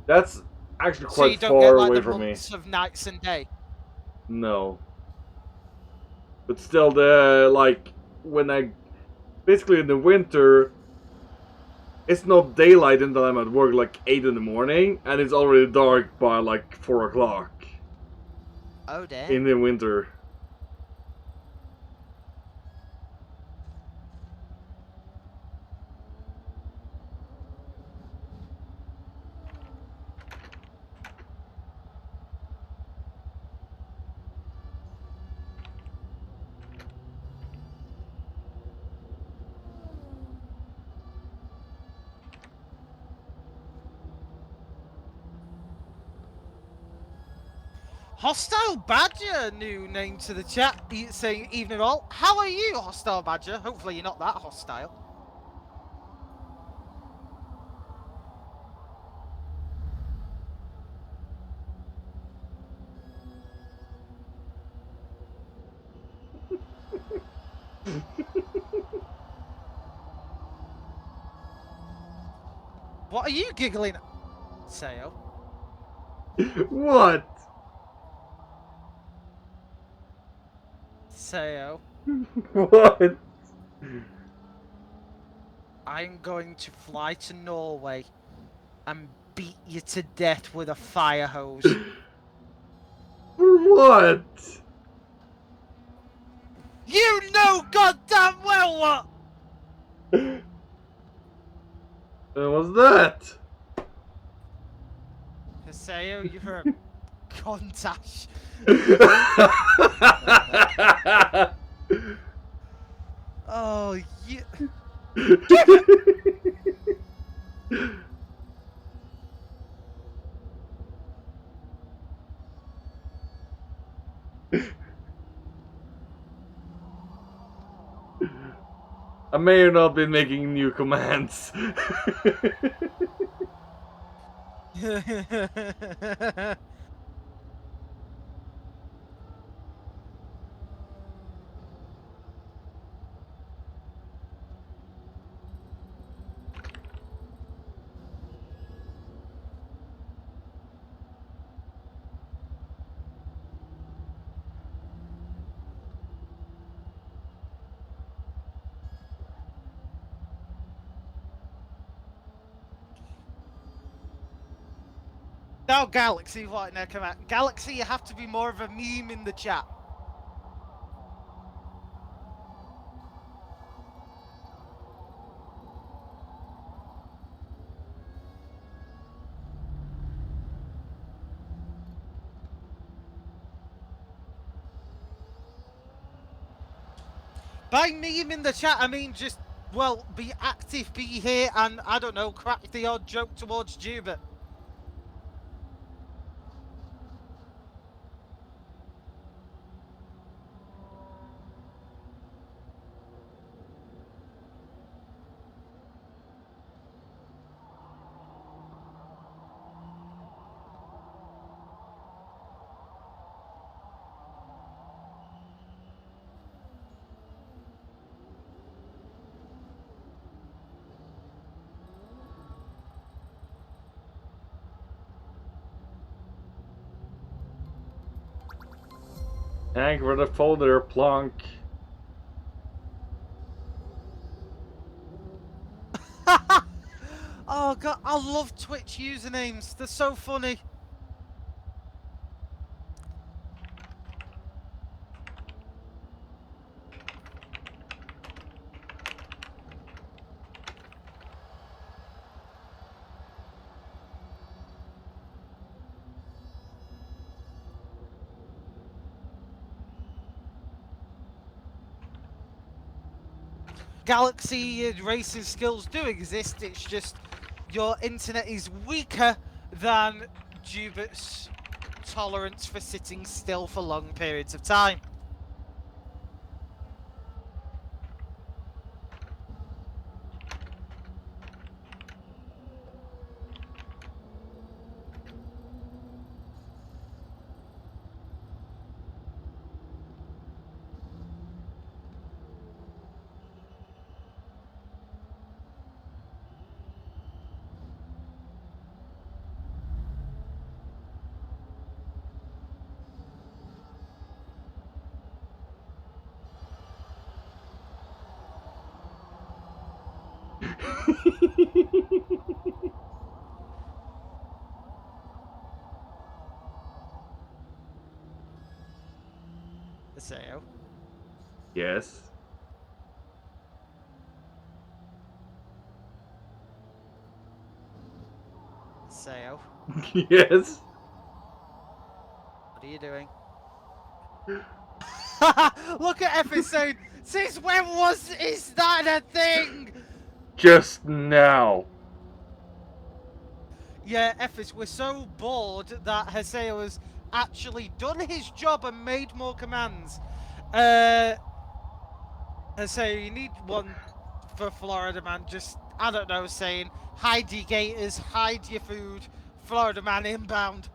That's actually so quite you don't get, far like, away the from me. months of nights and day. No. But still, the like when I basically in the winter, it's not daylight until I'm at work like 8 in the morning, and it's already dark by like 4 o'clock Oh, damn. in the winter. Hostile Badger, new name to the chat, saying evening all. How are you, Hostile Badger? Hopefully you're not that hostile. What are you giggling at, Sayo? What? Sayo, What? I'm going to fly to Norway and beat you to death with a fire hose. For what? You know goddamn well what! What's that? Sayo, you're a contash. Oh, you... Give it! I may have not been making new commands. Now Galaxy, what in their command? Galaxy, you have to be more of a meme in the chat. By meme in the chat, I mean just, well, be active, be here, and, I don't know, crack the odd joke towards Jubert. Hank, where the folder, plonk. Oh god, I love Twitch usernames. They're so funny. Galaxy racing skills do exist, it's just your internet is weaker than Jubert's tolerance for sitting still for long periods of time. Haseo. Yes. Haseo. Yes. What are you doing? Look at episode. Since when is that a thing? Just now. Yeah, Ephes, we're so bored that Haseo has actually done his job and made more commands. Haseo, you need one for Florida Man. Just, I don't know, saying, hide your gators, hide your food, Florida Man inbound.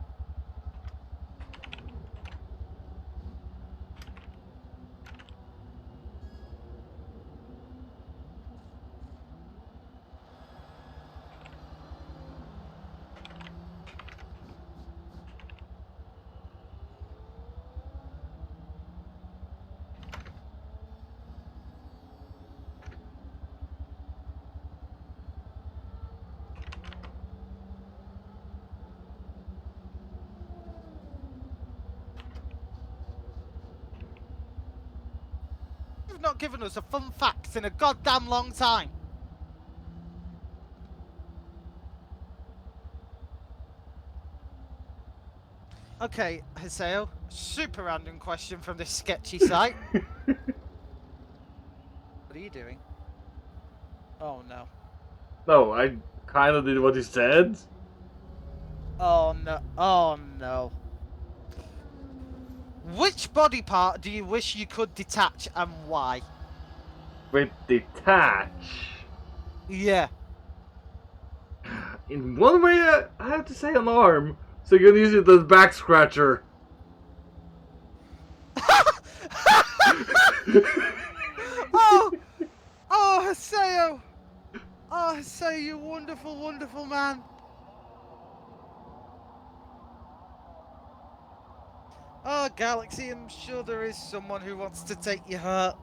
You've not given us a fun fact in a goddamn long time. Okay, Haseo, super random question from this sketchy site. What are you doing? Oh no. No, I kind of did what he said. Oh no. Oh no. Which body part do you wish you could detach and why? With detach. Yeah. In one way, I have to say an arm, so you can use it as back scratcher. Oh! Oh, Haseo! Oh, Haseo, you wonderful, wonderful man. Oh, Galaxy, I'm sure there is someone who wants to take your heart.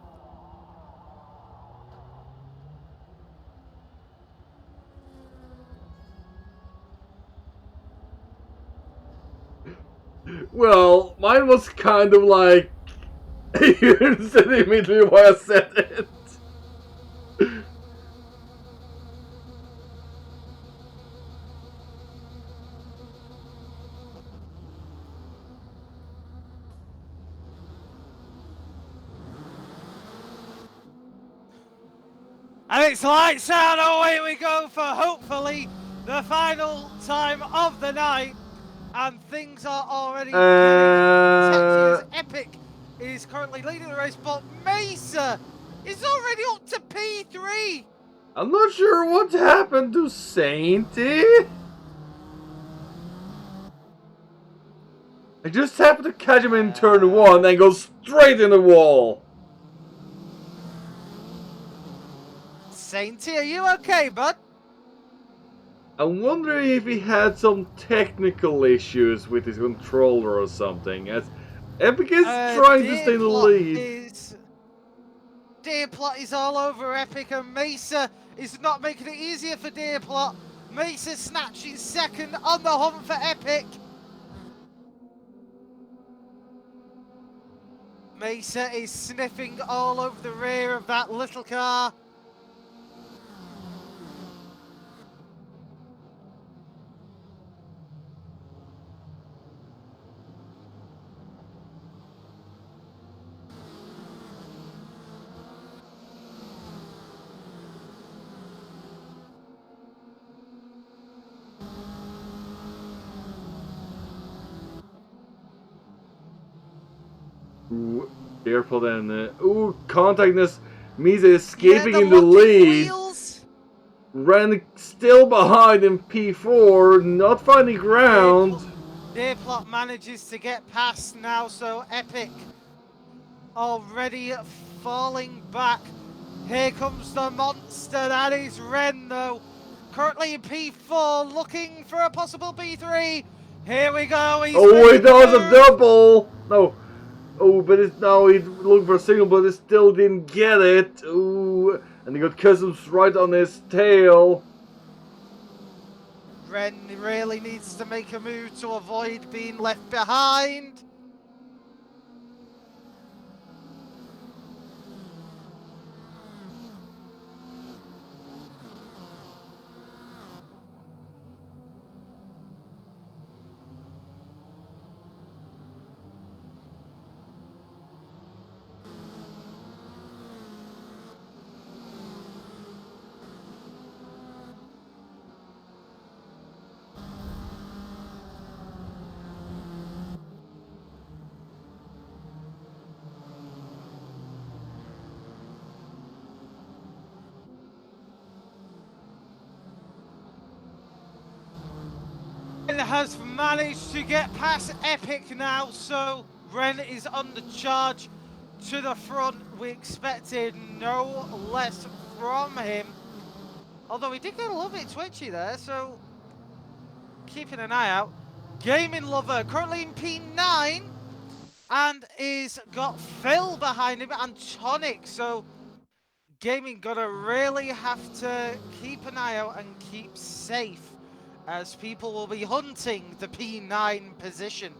Well, mine was kind of like. You didn't say immediately why I said it. And it's lights out, away we go for hopefully the final time of the night. And things are already getting touchy as Epic is currently leading the race, but Mesa is already up to P3. I'm not sure what happened to Sainty. I just happened to catch him in turn 1 and go straight in the wall. Sainty, are you okay, bud? I'm wondering if he had some technical issues with his controller or something, as Epic is trying to stay in the lead. Deerplot is all over Epic, and Mesa is not making it easier for Deerplot. Mesa snatching second on the hunt for Epic. Mesa is sniffing all over the rear of that little car. Ooh, careful then. Ooh, contacting us. Misa escaping the in the looking lead. wheels. Ren still behind in P4, not finding ground. Deerplot manages to get past now, so Epic already falling back. Here comes the monster, that is Ren though. Currently in P4, looking for a possible P3. Here we go, he's Oh, he making the does a move. double! No. Oh, but it's now he's looking for a single, but he still didn't get it. Ooh, and he got Customs right on his tail. Ren really needs to make a move to avoid being left behind. Ren has managed to get past Epic now, so Ren is on the charge to the front. We expected no less from him. Although he did get a little bit twitchy there, so keeping an eye out. Gaming Lover currently in P9 and is got Phil behind him and Tonic, so Gaming gonna really have to keep an eye out and keep safe, as people will be hunting the P9 position.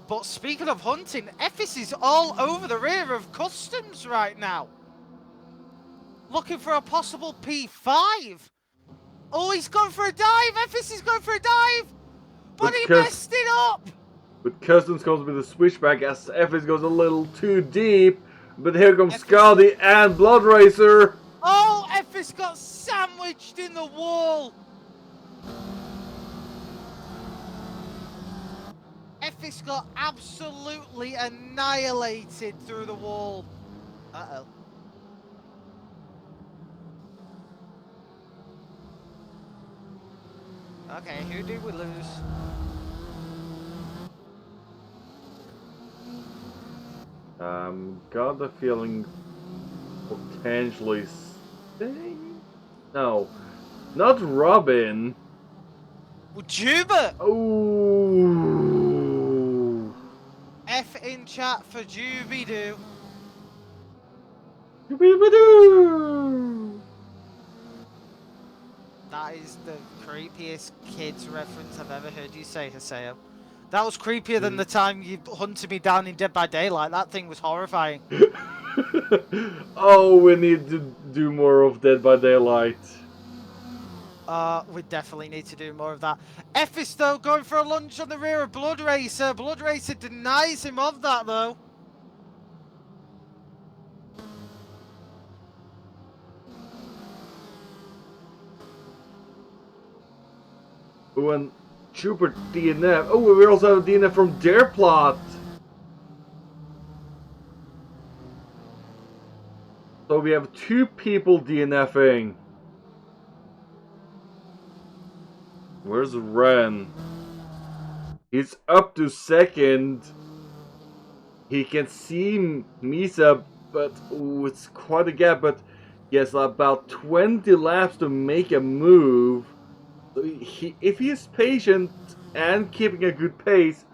But speaking of hunting, Ephes is all over the rear of Customs right now. Looking for a possible P5. Oh, he's gone for a dive! Ephes is going for a dive! But he messed it up! But Customs comes with a switchback as Ephes goes a little too deep. But here comes Scotty and Blood Racer. Oh, Ephes got sandwiched in the wall! Ephes got absolutely annihilated through the wall. Uh-oh. Okay, who did we lose? Got the feeling potentially staying? No, not Robin. Juba! Oh. F in chat for Juby-Doo. Juby-Doo! That is the creepiest kids reference I've ever heard you say, Haseo. That was creepier than the time you hunted me down in Dead by Daylight. That thing was horrifying. Oh, we need to do more of Dead by Daylight. We definitely need to do more of that. Ephes, though, going for a lunge on the rear of Blood Racer. Blood Racer denies him of that, though. Oh, and Trooper DNF. Oh, we also have a DNF from Dareplot. So we have 2 people DNFing. Where's Ren? He's up to second. He can see Misa, but ooh, it's quite a gap. But he has about 20 laps to make a move. So if he's patient and keeping a good pace,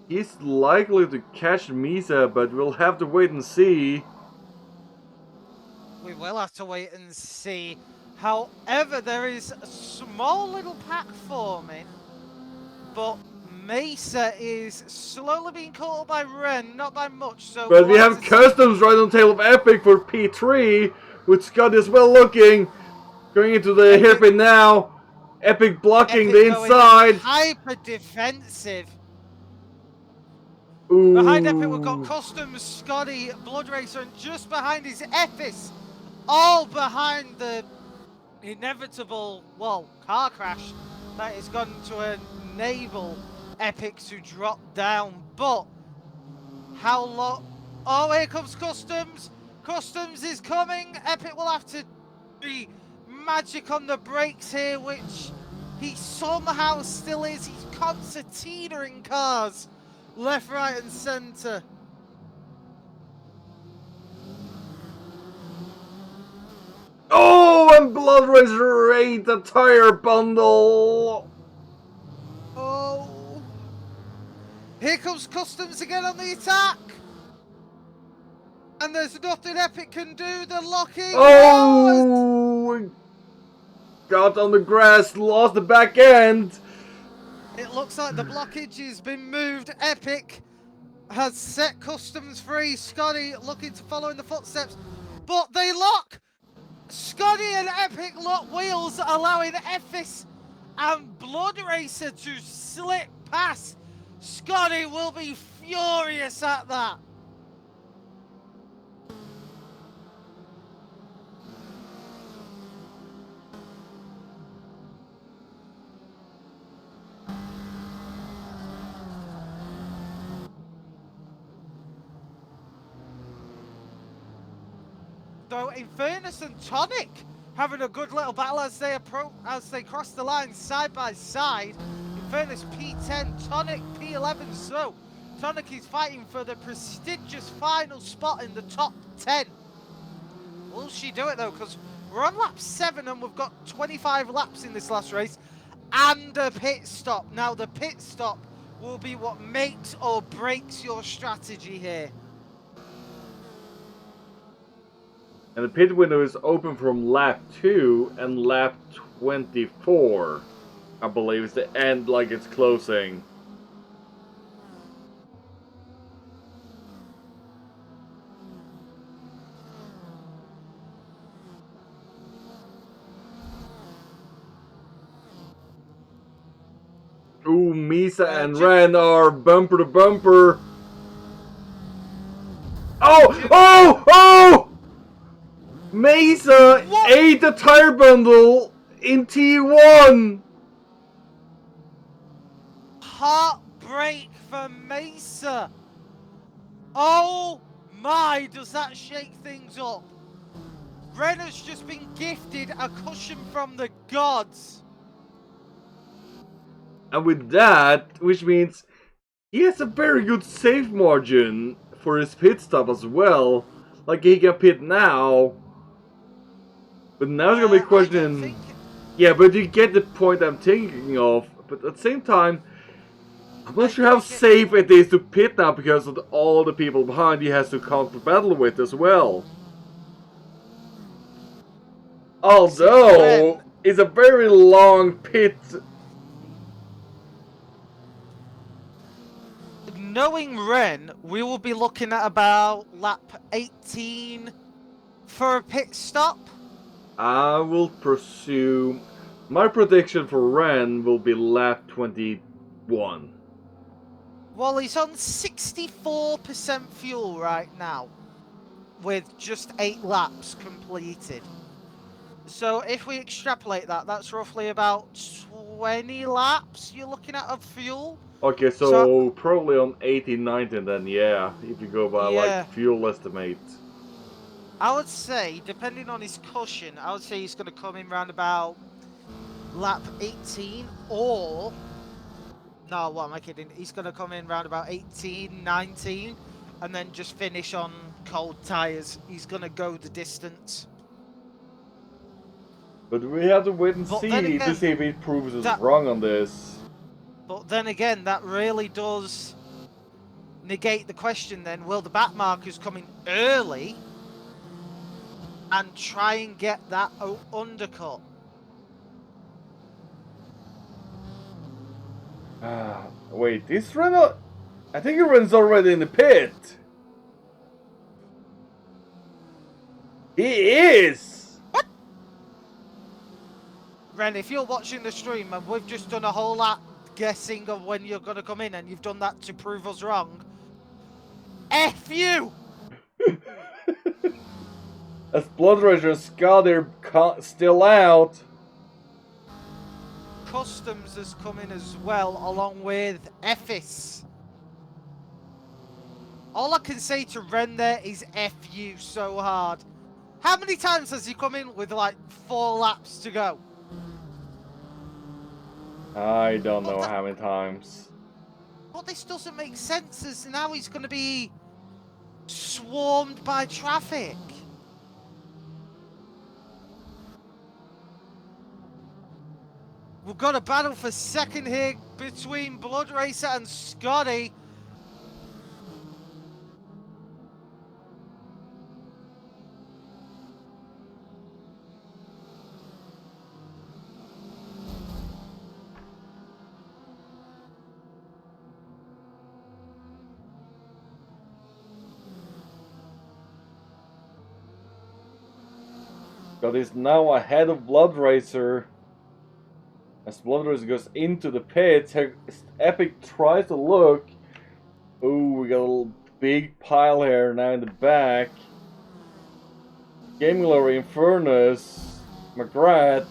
he's likely to catch Misa, but we'll have to wait and see. We will have to wait and see. However, there is a small little pack forming, but Mesa is slowly being caught up by Ren, not by much. So, but we have Customs right on tail of Epic for P3, with Scott as well looking, going into the hairpin now. Epic blocking the inside. Hyper defensive. Ooh. Behind Epic, we've got Customs, Scotty, Blood Racer, and just behind is Ephes. All behind the inevitable, well, car crash that is going to enable Epic to drop down, but how long? Oh, here comes Customs. Customs is coming. Epic will have to be magic on the brakes here, which he somehow still is. He's concertinaing cars left, right, and centre. Oh, and Blood Razor ate the tire bundle. Oh, here comes Customs again on the attack. And there's nothing Epic can do. The locking. Oh, got on the grass, lost the back end. It looks like the blockage has been moved. Epic has set Customs free. Scotty looking to follow in the footsteps, but they lock. Scotty and Epic lock wheels, allowing Ephes and Blood Racer to slip past. Scotty will be furious at that. Though in fairness, and Tonic having a good little battle as they cross the line side by side. In fairness, P10, Tonic P11. So Tonic is fighting for the prestigious final spot in the top 10. Will she do it though? Because we're on lap 7 and we've got 25 laps in this last race and a pit stop. Now the pit stop will be what makes or breaks your strategy here. And the pit window is open from lap 2 and lap 24. I believe it's the end, like it's closing. Ooh, Misa and Ren are bumper to bumper. Oh! Oh! Oh! Mesa ate the tire bundle in T1! Heartbreak for Mesa. Oh my, does that shake things up? Ren has just been gifted a cushion from the gods. And with that, which means he has a very good save margin for his pit stop as well. Like he can pit now. But now it's gonna be questioning. Yeah, but you get the point I'm thinking of. But at the same time, I'm not sure how safe it is to pit now because of all the people behind he has to counter battle with as well. Although it's a very long pit. Knowing Ren, we will be looking at about lap 18 for a pit stop. I will pursue. My prediction for Ren will be lap 21. Well, he's on 64% fuel right now, with just 8 laps completed. So if we extrapolate that, that's roughly about 20 laps you're looking at of fuel. Okay, so probably on 18, 19 then, yeah, if you go by like fuel estimate. I would say, depending on his cushion, I would say he's going to come in round about lap 18 or... No, what am I kidding? He's going to come in round about 18, 19 and then just finish on cold tyres. He's going to go the distance. But we have to wait and see to see if he proves us wrong on this. But then again, that really does negate the question then, will the back markers come in early and try and get that undercut? Wait, this run? I think he runs already in the pit. He is! What? Ren, if you're watching the stream and we've just done a whole lot guessing of when you're going to come in and you've done that to prove us wrong, F you! As Blood Racer and Scott are still out. Customs has come in as well, along with FS. All I can say to Ren there is F you so hard. How many times has he come in with like 4 laps to go? I don't know how many times. But this doesn't make sense, as now he's going to be swarmed by traffic. We've got a battle for second here between Blood Racer and Scotty. God is now ahead of Blood Racer. As Blood Racer goes into the pits, Epic tries to look. Oh, we got a little big pile here now in the back. Gaming Lover, Infernus, McGrath.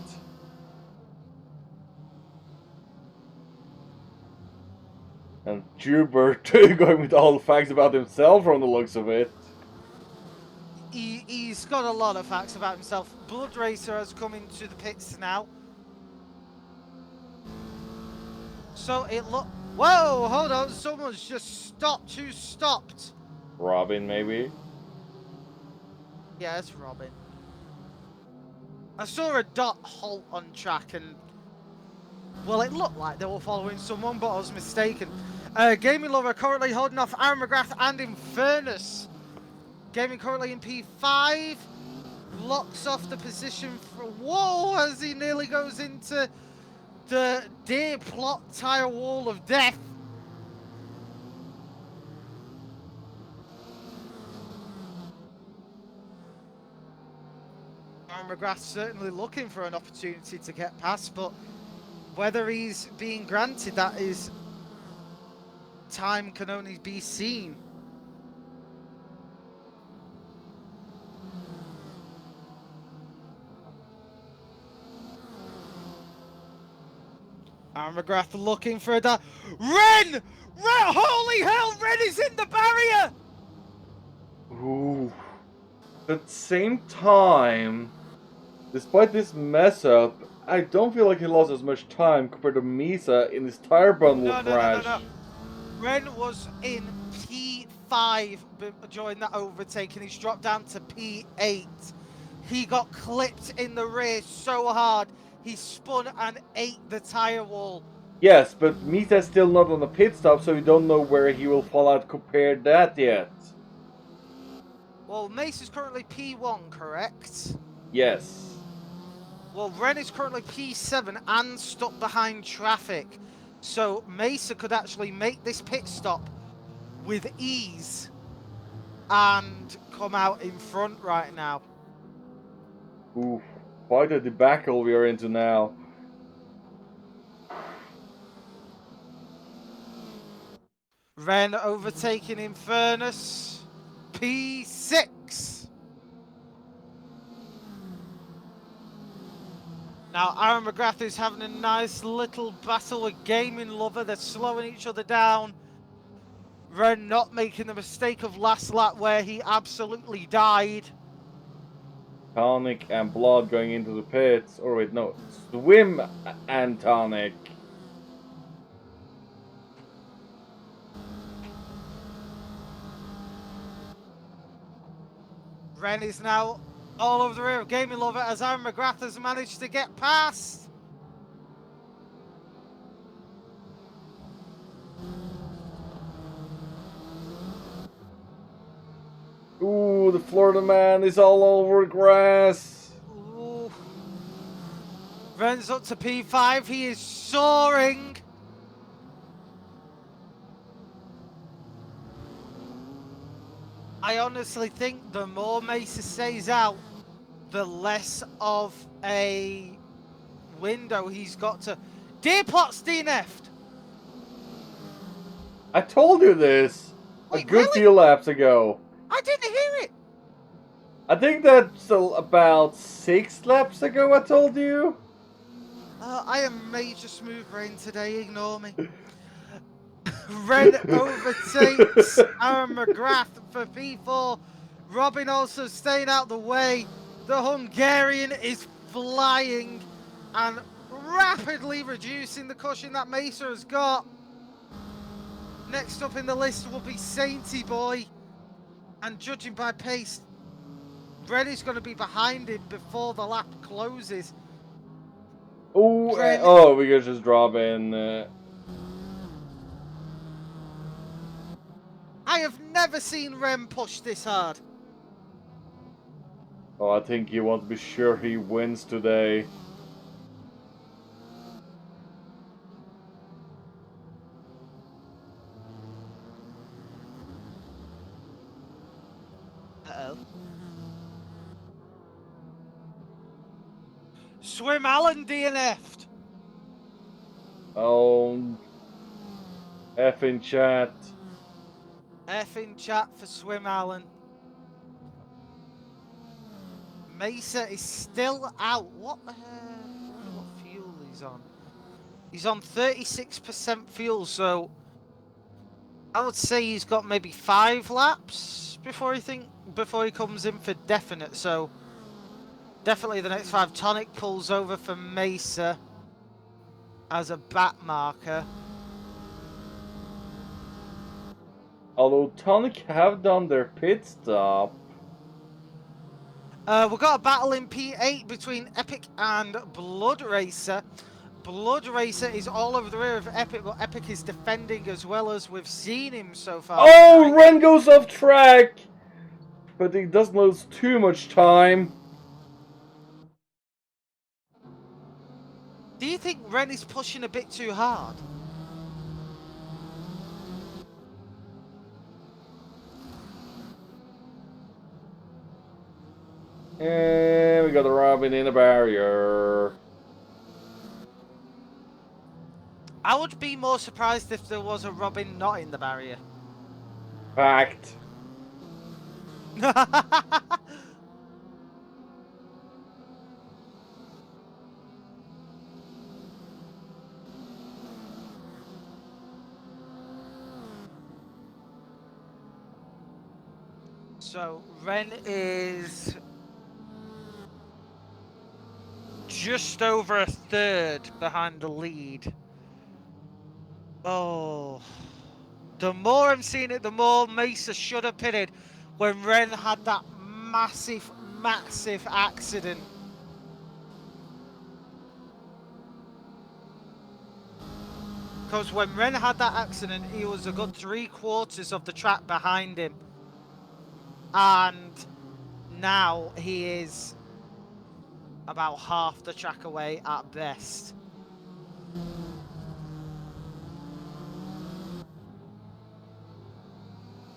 And Jubert going with all the facts about himself from the looks of it. He's got a lot of facts about himself. Blood Racer has come into the pits now. So it look. Whoa, hold on. Someone's just stopped. Who stopped? Robin, maybe? Yeah, it's Robin. I saw a dot halt on track and. Well, it looked like they were following someone, but I was mistaken. Gaming Lover currently holding off Aaron McGrath and Infernus. Gaming currently in P5. Locks off the position for. Whoa, as he nearly goes into the deer plot tire wall of death. Aaron McGrath's certainly looking for an opportunity to get past, but whether he's being granted that is time can only be seen. Aaron McGrath looking for that. Ren! Holy hell, Ren is in the barrier! Ooh. At the same time, despite this mess up, I don't feel like he lost as much time compared to Misa in his tire bundle crash. No. Ren was in P5 during that overtake and he's dropped down to P8. He got clipped in the rear so hard, he spun and ate the tire wall. Yes, but Misa's still not on the pit stop, so we don't know where he will fall out compared to that yet. Well, Mace is currently P1, correct? Yes. Well, Ren is currently P7 and stuck behind traffic. So Mesa could actually make this pit stop with ease and come out in front right now. Ooh, quite a debacle we are into now. Ren overtaking Infernus. P6. Now Aaron McGrath is having a nice little battle with Gaming Lover. They're slowing each other down. Ren not making the mistake of last lap where he absolutely died. Tonic and Blood going into the pits. Or wait, no. Swim and Tonic. Ren is now all over the rear of Gaming Lover as Aaron McGrath has managed to get past. Ooh, the Florida man is all over grass. Ooh. Ren's up to P5. He is soaring. I honestly think the more Mesa stays out, the less of a window he's got to. Deer plot's DNF'd. I told you this Wait, a good really? few laps ago. I didn't hear it. I think that's about 6 laps ago I told you. I am major smooth brain today, ignore me. Ren overtakes Aaron McGrath for P4. Robin also staying out the way. The Hungarian is flying and rapidly reducing the cushion that Mesa has got. Next up in the list will be Sainty Boy. And judging by pace, Ren is going to be behind him before the lap closes. Oh, we could just drop in. I have never seen Ren push this hard. Oh, I think he wants to be sure he wins today. Uh-oh. Swim Allen DNF'd. Oh, F in chat. F in chat for Swim Allen. Mesa is still out. What the hell? I wonder what fuel he's on. He's on 36% fuel, so I would say he's got maybe 5 laps before he comes in for definite. So definitely the next 5. Tonic pulls over for Mesa as a bat marker. Although Tonic have done their pit stop. We've got a battle in P8 between Epic and Blood Racer. Blood Racer is all over the rear of Epic, but Epic is defending as well as we've seen him so far. Oh, Ren goes off track! But he doesn't lose too much time. Do you think Ren is pushing a bit too hard? And we got the Robin in the barrier. I would be more surprised if there was a Robin not in the barrier. Fact. So Ren is just over a third behind the lead. Oh, the more I'm seeing it, the more Mesa should have pitted when Ren had that massive accident. Because when Ren had that accident, he was a good 3/4 of the track behind him. And now he is about half the track away at best.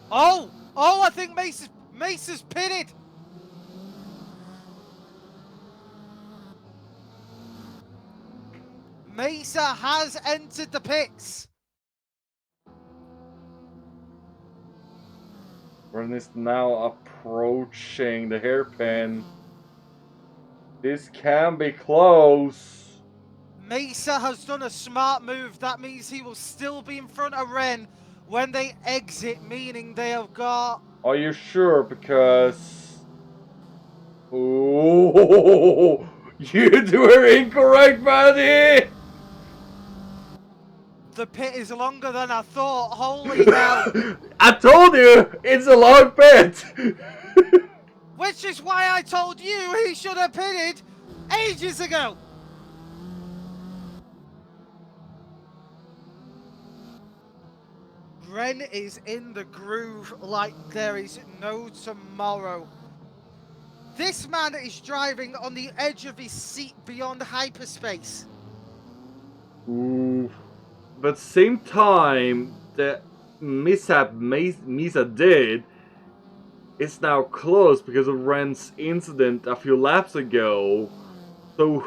Oh, I think Mesa's pitted. Mesa has entered the pits. Ren is now approaching the hairpin. This can be close. Mesa has done a smart move. That means he will still be in front of Ren when they exit, meaning they have got... Are you sure? Because... Oh, you were incorrect, buddy! The pit is longer than I thought. Holy hell. I told you, it's a long pit! Which is why I told you he should have pitted ages ago. Ren is in the groove like there is no tomorrow. This man is driving on the edge of his seat beyond hyperspace. Ooh. But same time, the mishap Misa did is now closed because of Ren's incident a few laps ago. So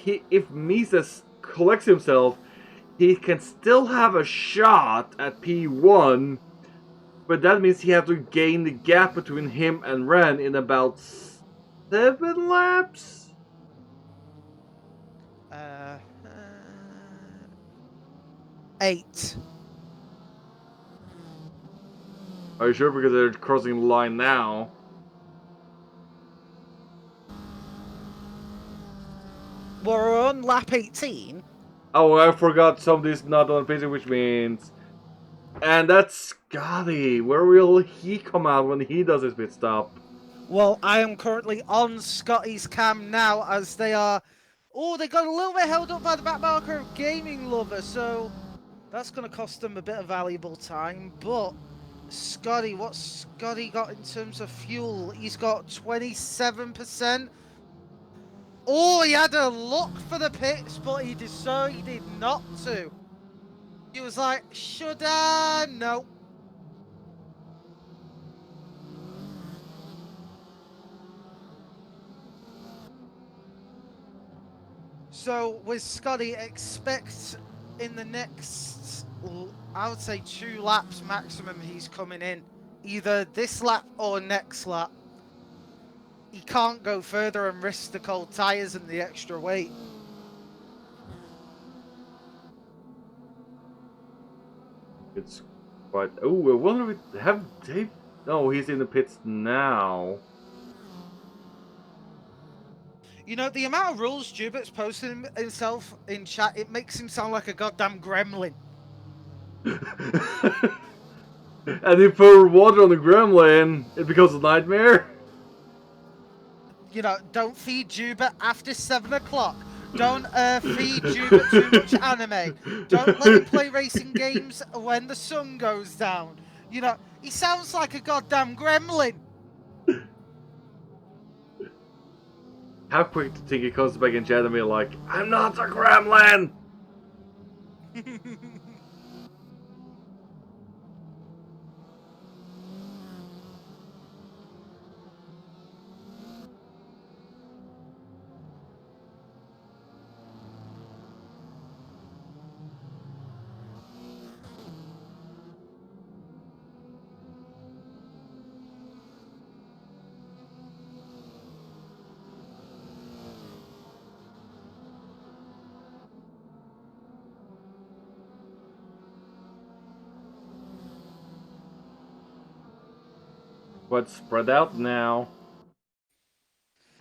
if Misa collects himself, he can still have a shot at P1, but that means he has to gain the gap between him and Ren in about 7 laps? Uh, 8. Are you sure? Because they're crossing the line now. We're on lap 18. Oh, I forgot somebody's not on the picture, which means... And that's Scotty. Where will he come out when he does his pit stop? Well, I am currently on Scotty's cam now as they are... Oh, they got a little bit held up by the back marker of Gaming Lover, so that's going to cost them a bit of valuable time. But Scotty, what's Scotty got in terms of fuel? He's got 27%. Oh, he had a look for the pits, but he decided not to. He was like, should I? No. So with Scotty, expect in the next, I would say 2 laps maximum, he's coming in. Either this lap or next lap. He can't go further and risk the cold tyres and the extra weight. It's quite... Oh, I wonder if... Have they... No, he's in the pits now. You know, the amount of rules Jubert's posting himself in chat, it makes him sound like a goddamn gremlin. And if you pour water on the gremlin, it becomes a nightmare? You know, don't feed Jubert after 7 o'clock. Don't feed Jubert too much anime. Don't let him play racing games when the sun goes down. You know, he sounds like a goddamn gremlin. How quick do you think he comes back in chat and be like, I'm not a gremlin! But spread out now.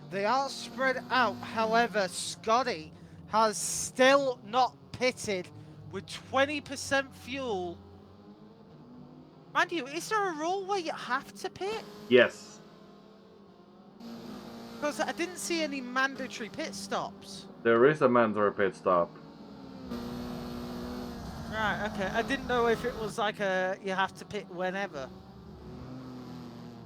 They are spread out. However, Scotty has still not pitted with 20% fuel. Mind you, is there a rule where you have to pit? Yes. Because I didn't see any mandatory pit stops. There is a mandatory pit stop. Right, okay. I didn't know if it was like a you have to pit whenever.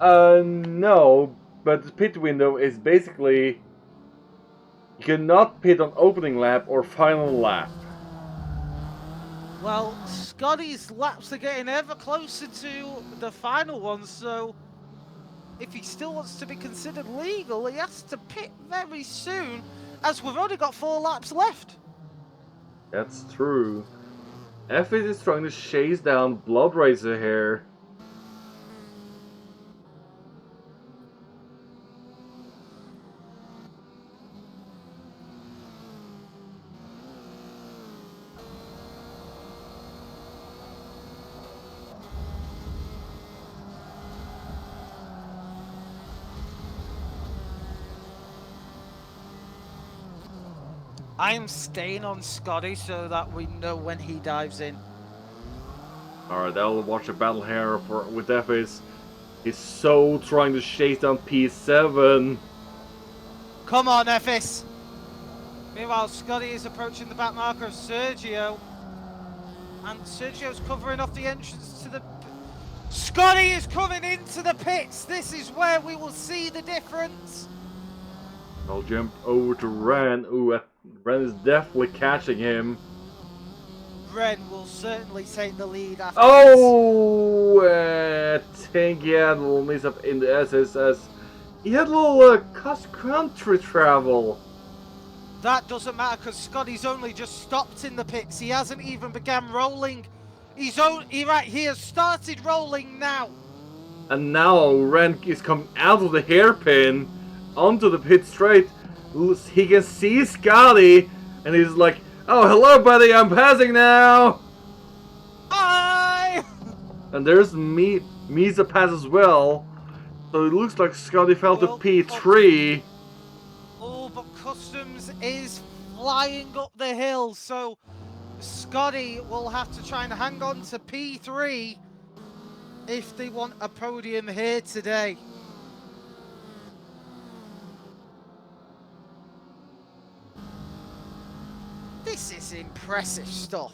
No, but the pit window is basically you cannot pit on opening lap or final lap. Well, Scotty's laps are getting ever closer to the final one, so if he still wants to be considered legal, he has to pit very soon, as we've only got 4 laps left. That's true. F8 is trying to chase down Blood Racer here. I'm staying on Scotty so that we know when he dives in. Alright, I'll watch a battle here with F8. He's so trying to chase down P7. Come on, Ephes. Meanwhile, Scotty is approaching the back marker of Sergio. And Sergio's covering off the entrance to the... Scotty is coming into the pits. This is where we will see the difference. I'll jump over to Ren. Ooh, Ren is definitely catching him. Ren will certainly take the lead after Oh, I think he had a little mix up in the SSS. He had a little cross-country travel. That doesn't matter because Scotty's only just stopped in the pits. He hasn't even began rolling. He has started rolling now. And now Ren is coming out of the hairpin onto the pit straight. He can see Scotty, And he's like, "Oh, hello, buddy, I'm passing now!" Hi! And there's Misa pass as well. So it looks like Scotty fell to Well, P3. oh, but Customs is flying up the hill, so Scotty will have to try and hang on to P3 if they want a podium here today. This is impressive stuff.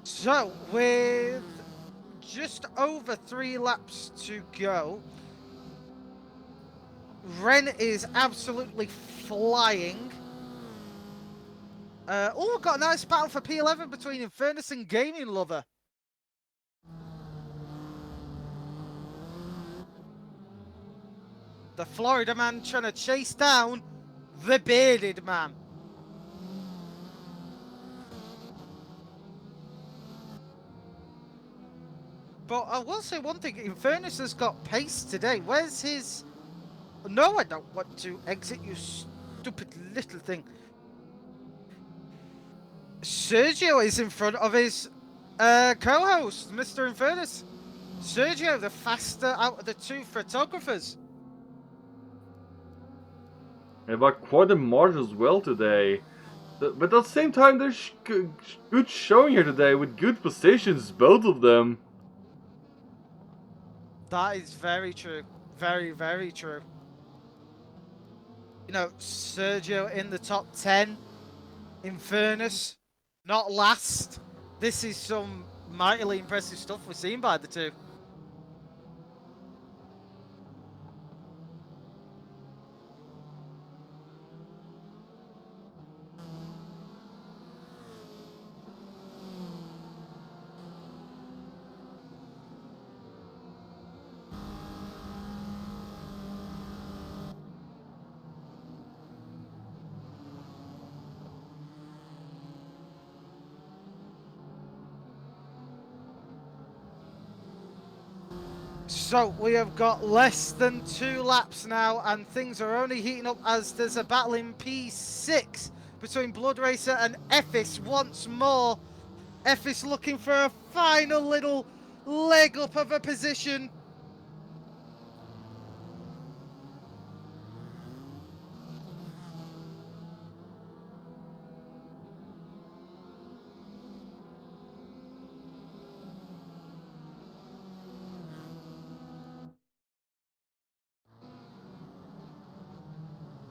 So, with just over 3 laps to go, Ren is absolutely flying. Oh, we've got a nice battle for P11 between Infernus and Gaming Lover. The Florida man trying to chase down the bearded man. But I will say one thing, Infernus has got pace today. Where's his... No, I don't want to exit, you stupid little thing. Sergio is in front of his co-host, Mr. Infernus. Sergio, the faster out of the 2 photographers. And about quite a margin as well today. But at the same time, there's good showing here today with good positions, both of them. That is very true. Very, very true. You know, Sergio in the top 10. Infernus, not last. This is some mightily impressive stuff we're seeing by the 2. So we have got less than 2 laps now, and things are only heating up as there's a battle in P6 between Blood Racer and Ephes once more. Ephes looking for a final little leg up of a position.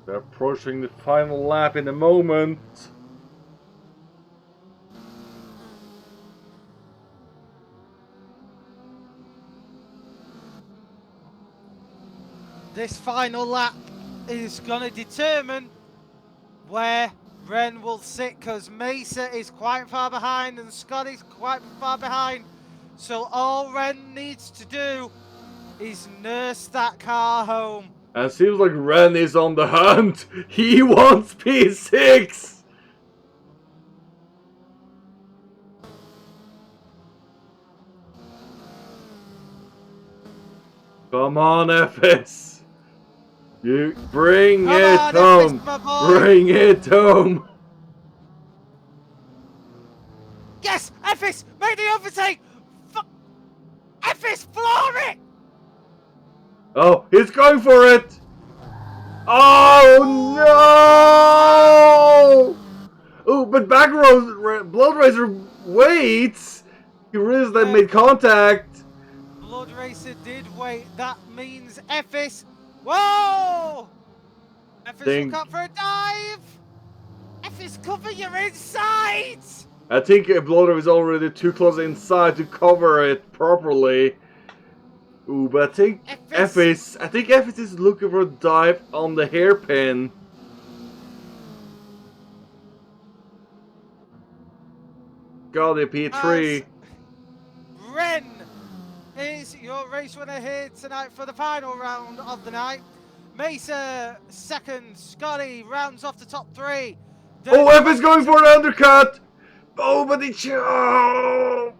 They're approaching the final lap in a moment. This final lap is going to determine where Ren will sit, because Mesa is quite far behind and Scotty's quite far behind. So all Ren needs to do is nurse that car home. And it seems like Ren is on the hunt. He wants P6. Come on, Ephes. You bring it home. Bring it home. Yes, Ephes, make the overtake. Ephes, floor it. Oh, he's going for it. Oh no! Oh, but back row, Blood Racer waits. He realized they made contact. Blood Racer did wait. That means Ephes. Whoa! Ephes, look out for a dive. Ephes, cover your insides. I think Blood Racer is already too close inside to cover it properly. Ooh, but I think Ephes is looking for a dive on the hairpin. got the P3. Ren is your race winner here tonight for the final round of the night. Mesa second, Scotty rounds off the top three. Oh, F is going for an undercut! Oh, but he... Oh!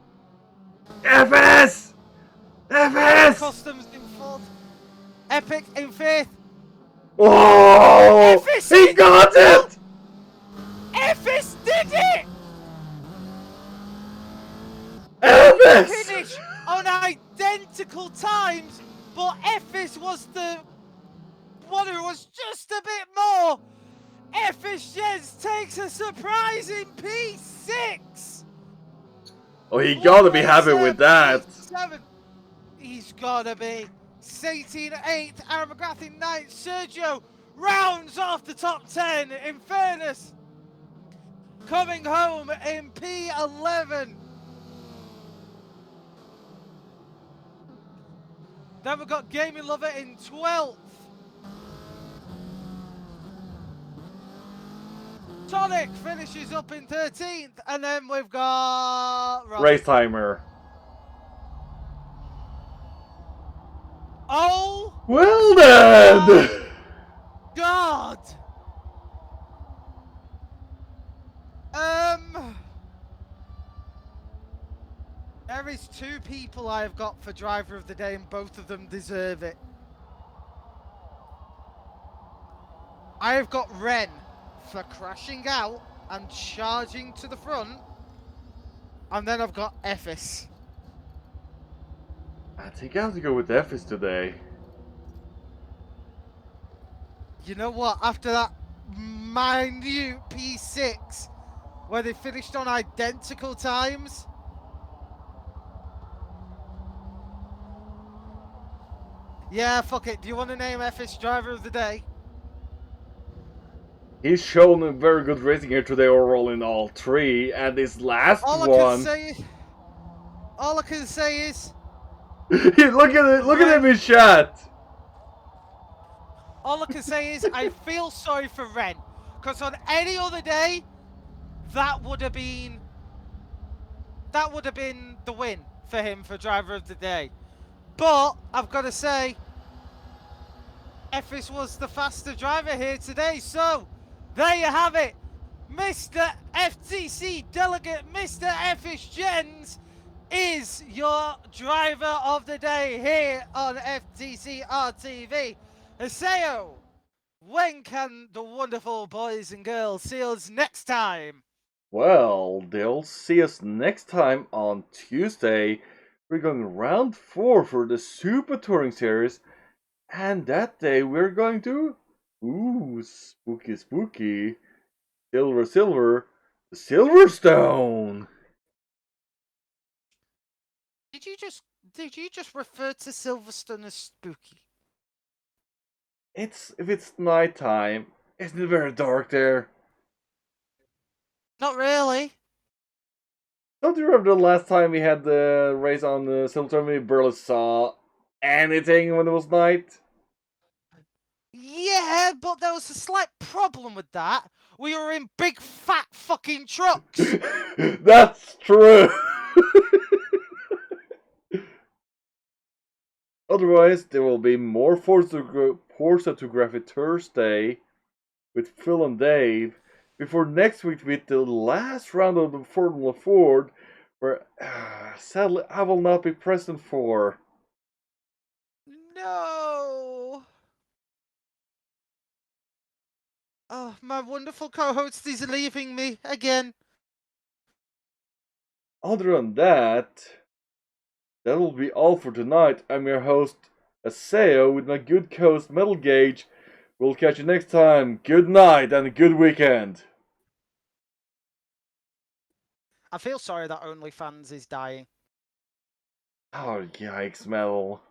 FS! FS! Customs in fourth. Epic in fifth. Oh! FS He got it! FS did it! FS! Finish on identical times, but FS was the one who was just a bit more. FS Jens takes a surprising P6. Oh, he gotta be happy with that. P7. He's gotta be. Satin 8th, Aaron McGrath in 9th, Sergio rounds off the top 10, in fairness. Coming home in P11. Then we've got Gaming Lover in 12th. Tonic finishes up in 13th, and then we've got... Race timer. Oh! Well then! God! There is 2 people I have got for driver of the day, and both of them deserve it. I have got Ren for crashing out and charging to the front, and then I've got Ephes. I think I have to go with FS today. You know what? After that minute P6, where they finished on identical times, yeah, fuck it. Do you want to name Ephes driver of the day? He's shown a very good racing here today overall in all 3, and this last All I one... can say is... look at it! Look at him in chat! All I can say is I feel sorry for Ren, because on any other day, that would have been the win for him for driver of the day. But I've got to say, Ephes was the faster driver here today. So there you have it, Mr. FTC delegate, Mr. Ephes Jens is your driver of the day here on FTC RTV. Haseo, when can the wonderful boys and girls see us next time? Well, they'll see us next time on Tuesday. We're going round 4 for the Super Touring Series. And that day we're going to... Ooh, spooky, spooky. Silver, silver. The Silverstone! Did you just refer to Silverstone as spooky? If it's nighttime, isn't it very dark there? Not really. Don't you remember the last time we had the race on the Silverstone? We barely saw anything when it was night. Yeah, but there was a slight problem with that. We were in big fat fucking trucks. That's true. Otherwise, there will be more Forza Photography Thursday with Phil and Dave before next week with the last round of the Formula Ford, where sadly I will not be present for. No. Oh, my wonderful co-host is leaving me again. Other than that, that will be all for tonight. I'm your host, Aseo, with my good co-host, Metal Gauge. We'll catch you next time. Good night and a good weekend. I feel sorry that OnlyFans is dying. Oh, yikes, Metal.